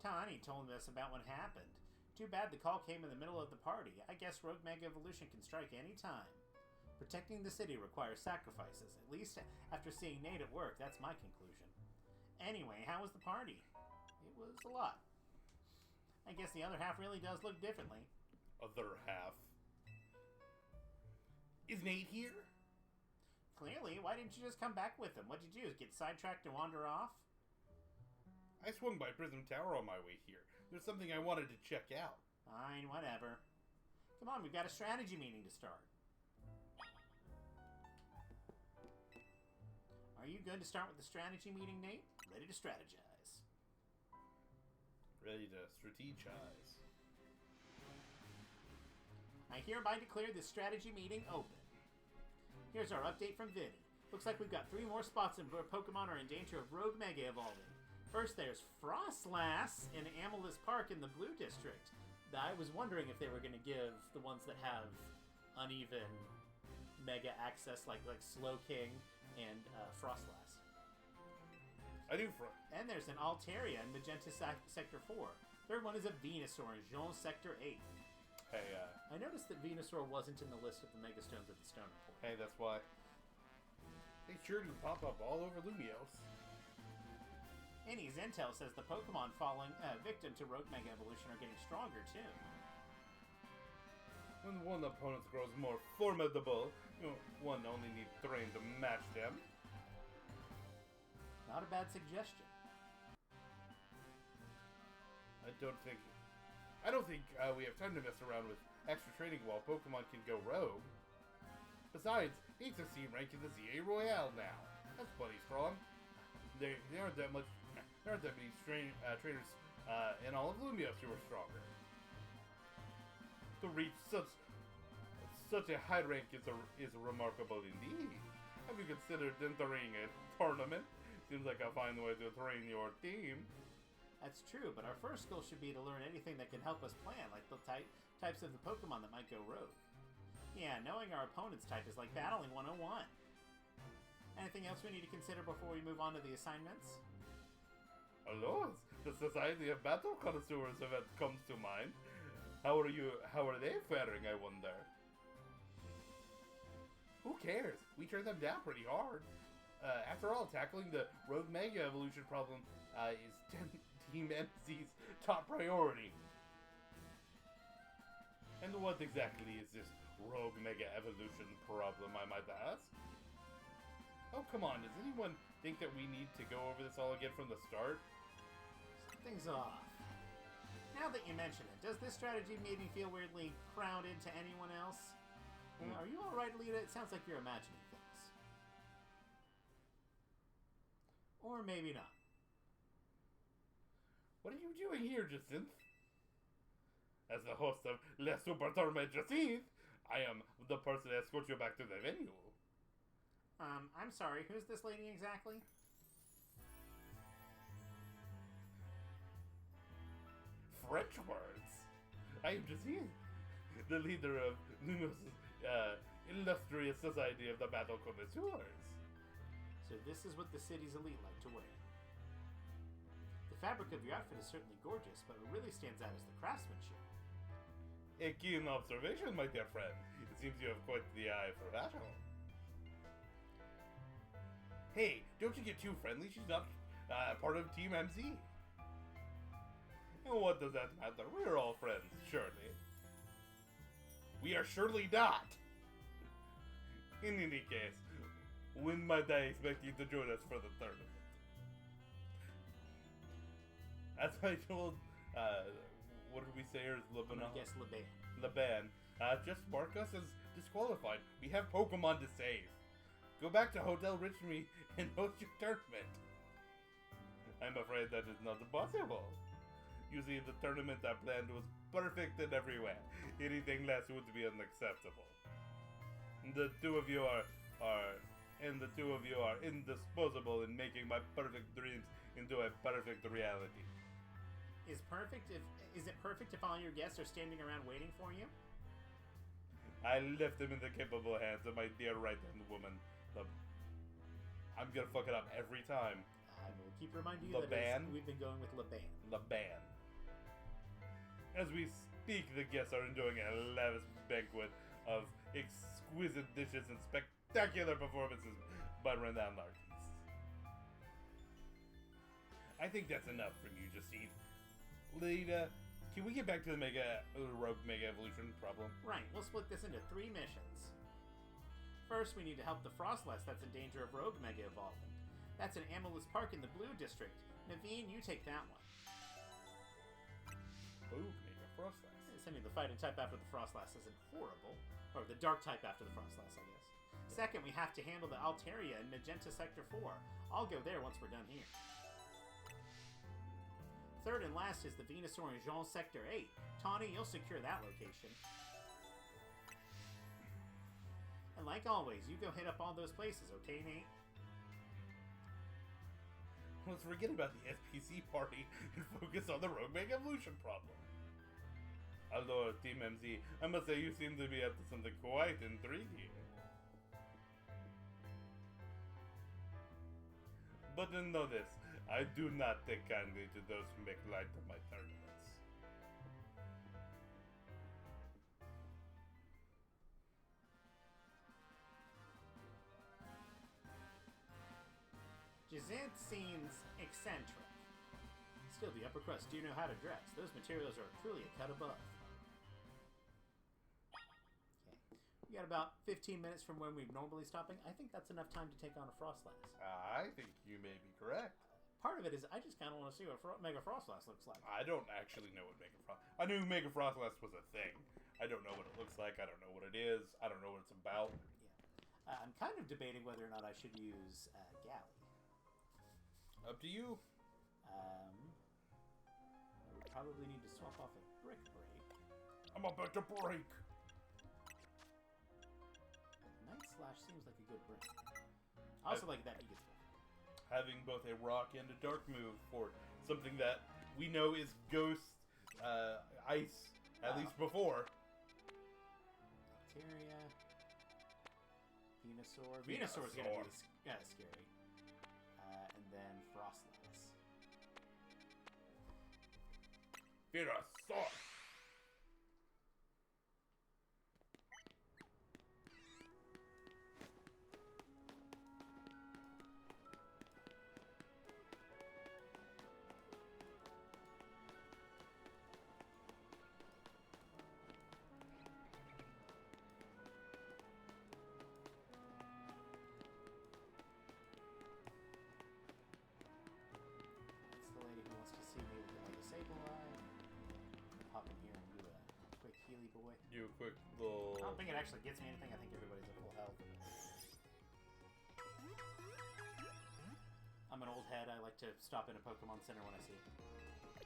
Tawny told us about what happened. Too bad the call came in the middle of the party. I guess Rogue Mega Evolution can strike any time. Protecting the city requires sacrifices. At least after seeing Nate at work, that's my conclusion. Anyway, how was the party? It was a lot. I guess the other half really does look differently. Other half. Is Nate here? Clearly, why didn't you just come back with him? What'd you do? Get sidetracked and wander off? I swung by Prism Tower on my way here. There's something I wanted to check out. Fine, whatever. Come on, we've got a strategy meeting to start. Are you good to start with the strategy meeting, Nate? Ready to strategize. Ready to strategize. I hereby declare this strategy meeting open. Here's our update from Vinny. Looks like we've got 3 more spots where Pokemon are in danger of Rogue Mega evolving. First, there's Frostlass in Amethyst Park in the Blue District. I was wondering if they were going to give the ones that have uneven Mega access, like Slowking and Frostlass. I do. And there's an Altaria in Magenta Sector 4. Third one is a Venusaur in Jean Sector 8. Hey, I noticed that Venusaur wasn't in the list of the Megastones at the Stone Report. hey, that's why. They sure do pop up all over Lumios. Any Zentel says the Pokemon falling victim to Rogue Mega Evolution are getting stronger, too. When one opponent grows more formidable, one only needs terrain to match them. Not a bad suggestion. I don't think we have time to mess around with extra training while Pokemon can go rogue. Besides, Nate's a C rank in the ZA Royale now. That's plenty strong. There aren't that many trainers in all of Lumios who are stronger. To reach such a high rank is remarkable indeed. Have you considered entering a tournament? Seems like a fine way to train your team. That's true, but our first goal should be to learn anything that can help us plan, like the types of the Pokemon that might go rogue. Yeah, knowing our opponent's type is like battling 101. Anything else we need to consider before we move on to the assignments? Hello, the Society of Battle Connoisseurs event comes to mind. How are they faring, I wonder? Who cares? We turned them down pretty hard. After all, tackling the Rogue Mega Evolution problem is Team MC's top priority. And what exactly is this Rogue Mega Evolution problem, I might ask? Oh, come on. Does anyone think that we need to go over this all again from the start? Something's off. Now that you mention it, does this strategy maybe feel weirdly crowded to anyone else? Are you alright, Lita? It sounds like you're imagining things. Or maybe not. What are you doing here, Jacinth? As the host of Le Super Tournament Jacinth, I am the person that escorts you back to the venue. I'm sorry, who's this lady exactly? French words. I am Jacinth, the leader of Lumos' illustrious Society of the Battle Connoisseurs. So this is what the city's elite like to wear. The fabric of your outfit is certainly gorgeous, but what really stands out is the craftsmanship. A keen observation, my dear friend. It seems you have quite the eye for fashion. Hey, don't you get too friendly. She's not part of Team MC. And what does that matter? We're all friends, surely. We are surely not. In any case, when might I expect you to join us for the tournament? As I told, what did we say here? I'm gonna guess Leban. Laban, just mark us as disqualified. We have Pokemon to save. Go back to Hotel Richmond and host your tournament. I'm afraid that is not possible. You see, the tournament I planned was perfect in every way. Anything less would be unacceptable. The two of you are indisposable in making my perfect dreams into a perfect reality. Is it perfect if all your guests are standing around waiting for you? I left them in the capable hands of my dear right-hand woman. I'm gonna fuck it up every time. I will keep reminding you Laban? that we've been going with Laban. Laban. As we speak, the guests are enjoying a lavish banquet of exquisite dishes and spectacular performances by renowned artists. I think that's enough from you, Justine. Lita, can we get back to the Rogue Mega Evolution problem? Right, we'll split this into 3 missions. First, we need to help the Frostlass that's in danger of Rogue Mega evolving. That's in Amethyst Park in the Blue District. Naveen, you take that one. Rogue Mega Frostlass. Sending the fighting type after the Frostlass isn't horrible. Or the dark type after the Frostlass, I guess. Second, we have to handle the Altaria in Magenta Sector 4. I'll go there once we're done here. Third and last is the Venusaur in Jean Sector 8. Tawny, you'll secure that location. And like always, you go hit up all those places, okay, Nate? Let's forget about the SPC party and focus on the Rogue Mega Evolution problem. Although, Team MZ, I must say you seem to be up to something quite intriguing. But know this, I do not take kindly to those who make light of my tournaments. Jazant seems eccentric. Still, the upper crust do know how to dress. Those materials are truly a cut above. We got about 15 minutes from when we're normally stopping. I think that's enough time to take on a Frostlass. I think you may be correct. Part of it is I just kind of want to see what Mega Frostlass looks like. I don't actually know what Mega Frost... I knew Mega Frostlass was a thing. I don't know what it looks like. I don't know what it is. I don't know what it's about. Yeah. I'm kind of debating whether or not I should use Galley. Up to you. I would probably need to swap off a Brick Break. I'm about to break. Night Slash seems like a good break. I also like that he gets both. Having both a rock and a dark move for something that we know is Ghost Ice, at least before. Altaria. Venusaur. Venusaur's gonna be scary. And then Frostlass. Venusaur! That's the lady who wants to see me with a Sableye. Pop in here and do a quick Healy boy. Do a quick little... I don't think it actually gets me anything. I think everybody's at full health. I'm an old head. I like to stop in a Pokemon Center when I see it.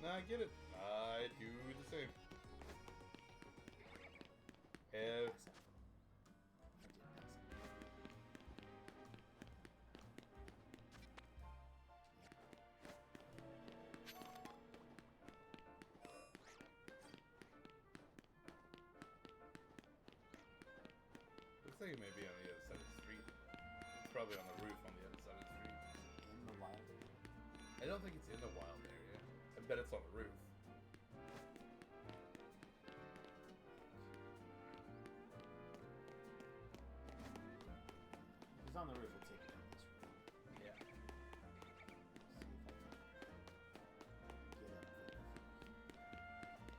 Nah, I get it. I do the same. Have... Looks like it may be on the other side of the street. It's probably on the roof on the other side of the street. In the wild area. I don't think it's in the wild area. I bet it's on the roof. If it's on the roof, we'll take it down this room. Yeah. See if I can get up there.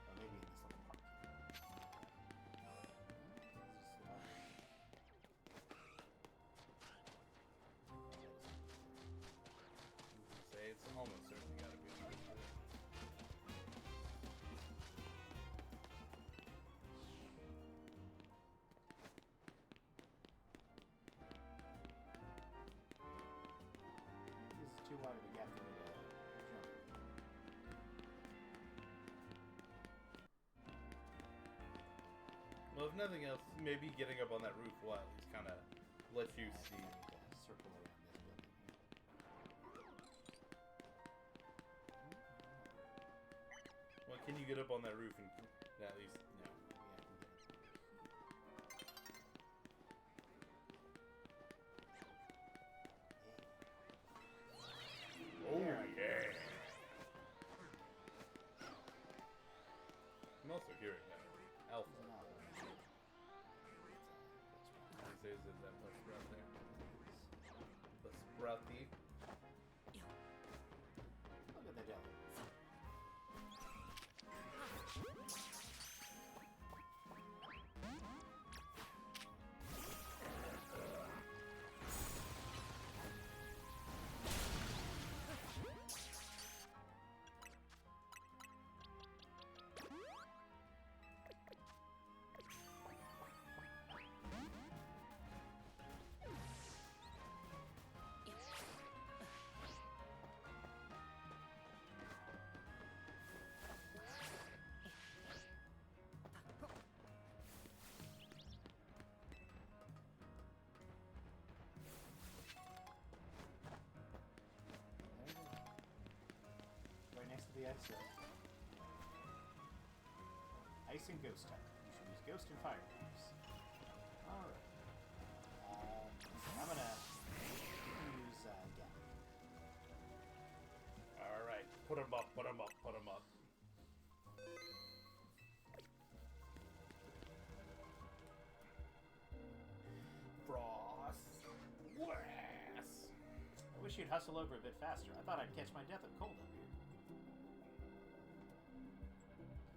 Or maybe in this little park. Say it's almost certainly gotta be on the roof. This is too wide of a gap for me to jump. Well, if nothing else, maybe getting up on that roof will at least kind of let you see. I need to circle around this building here. Well, can you get up on that roof and at least, no. Maybe I can get up. Oh, yeah. I'm also hearing that. Alpha. Is that much sprout there? The sprouty. Look at the jelly. the episode. Ice and Ghost type. You should use Ghost and Fire types. Alright. I'm gonna use Gap. Alright, put him up, put him up, put him up. Frost. Yes. I wish you'd hustle over a bit faster. I thought I'd catch my death of cold up here.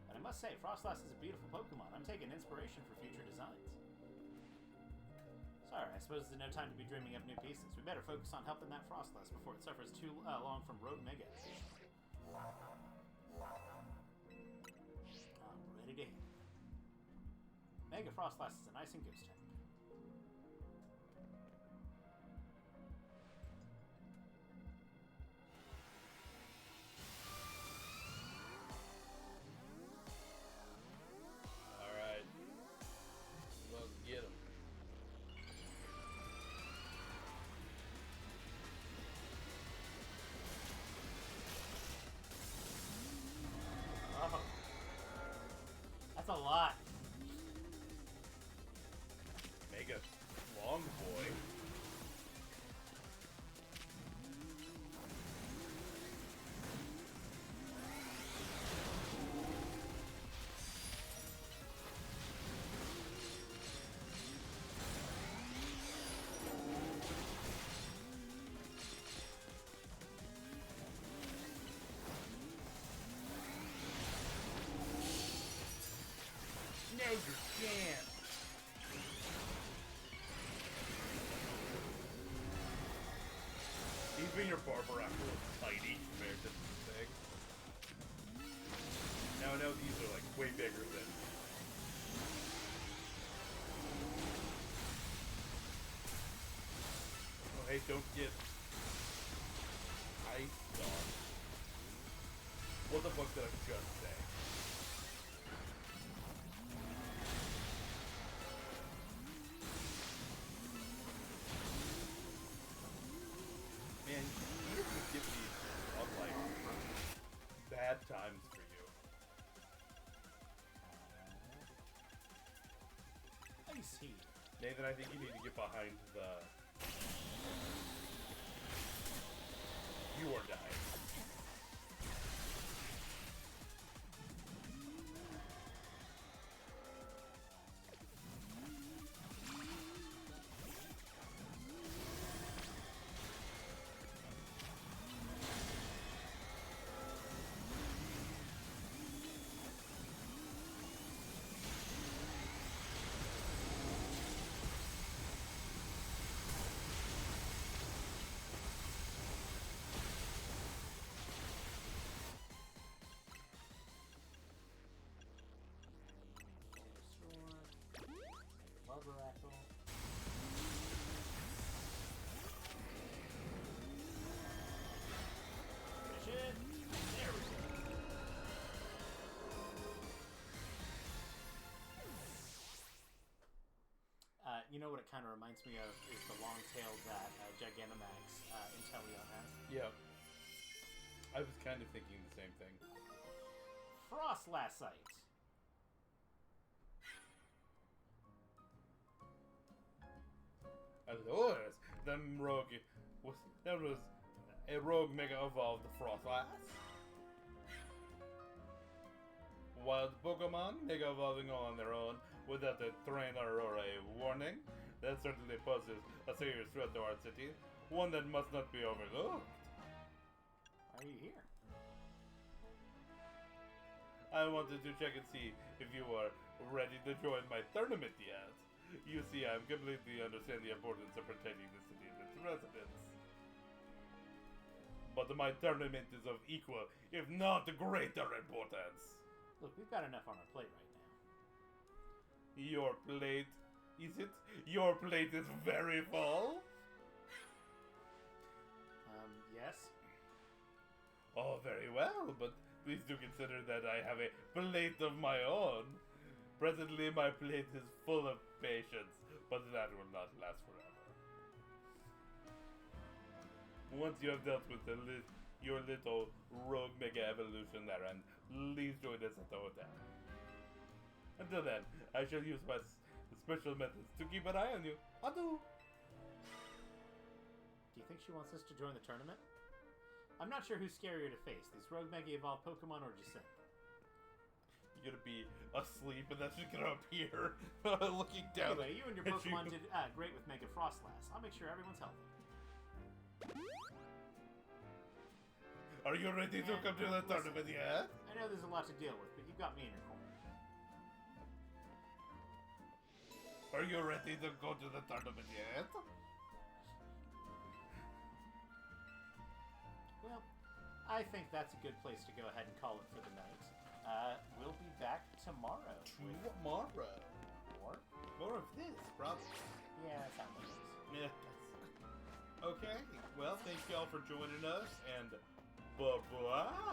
But I must say, Frostlass is a beautiful Pokemon. I'm taking inspiration for future designs. Sorry, I suppose there's no time to be dreaming up new pieces. We better focus on helping that Frostlass before it suffers too long from Rogue Mega Evolution. I'm ready to hit. Mega Frostlass is an Ice and Ghost type. Alright. Let's get him. Oh. That's a lot. Mega Long Boy. No, you can't. Even your Barbarackle is tiny compared to this thing. Now these are like way bigger than. Oh hey, don't get ice on. What the fuck did I just say? Man, you just get these on like bad times for you. Ice Heat. Nathan, I think you need to get behind the. You are dying. Cobrastryke. Finish it. There we go. You know what it kind of reminds me of is the long tail that Gigantamax Inteleon has. Yeah. I was kind of thinking the same thing. Frostlassite. Allures, that was a rogue mega evolved Frostlass. Wild Pokemon mega evolving on their own without a trainer or a warning. That certainly poses a serious threat to our city, one that must not be overlooked. Why are you here? I wanted to check and see if you were ready to join my tournament yet. You see, I completely understand the importance of protecting the city and its residents. But my tournament is of equal, if not greater importance. Look, we've got enough on our plate right now. Your plate, is it? Your plate is very full? Yes? Oh, very well, but please do consider that I have a plate of my own. Presently, my plate is full of patience, but that will not last forever. Once you have dealt with your little rogue mega evolution there, and please join us at the hotel. Until then, I shall use my special methods to keep an eye on you. Adieu. Do you think she wants us to join the tournament? I'm not sure who's scarier to face, these rogue Mega Evolved Pokemon or Jacinth. You're gonna be asleep, and that's just gonna appear, looking down. Anyway, you and your at Pokemon you. did great with Mega Frostlass. I'll make sure everyone's healthy. Are you ready to come to the tournament yet? I know there's a lot to deal with, but you've got me in your corner. Are you ready to go to the tournament yet? Well, I think that's a good place to go ahead and call it for the night. We'll be back tomorrow. Tomorrow. Or? More of this, probably. Yeah, that sounds like it. Yeah. Okay, well, thank y'all for joining us, and bye-bye.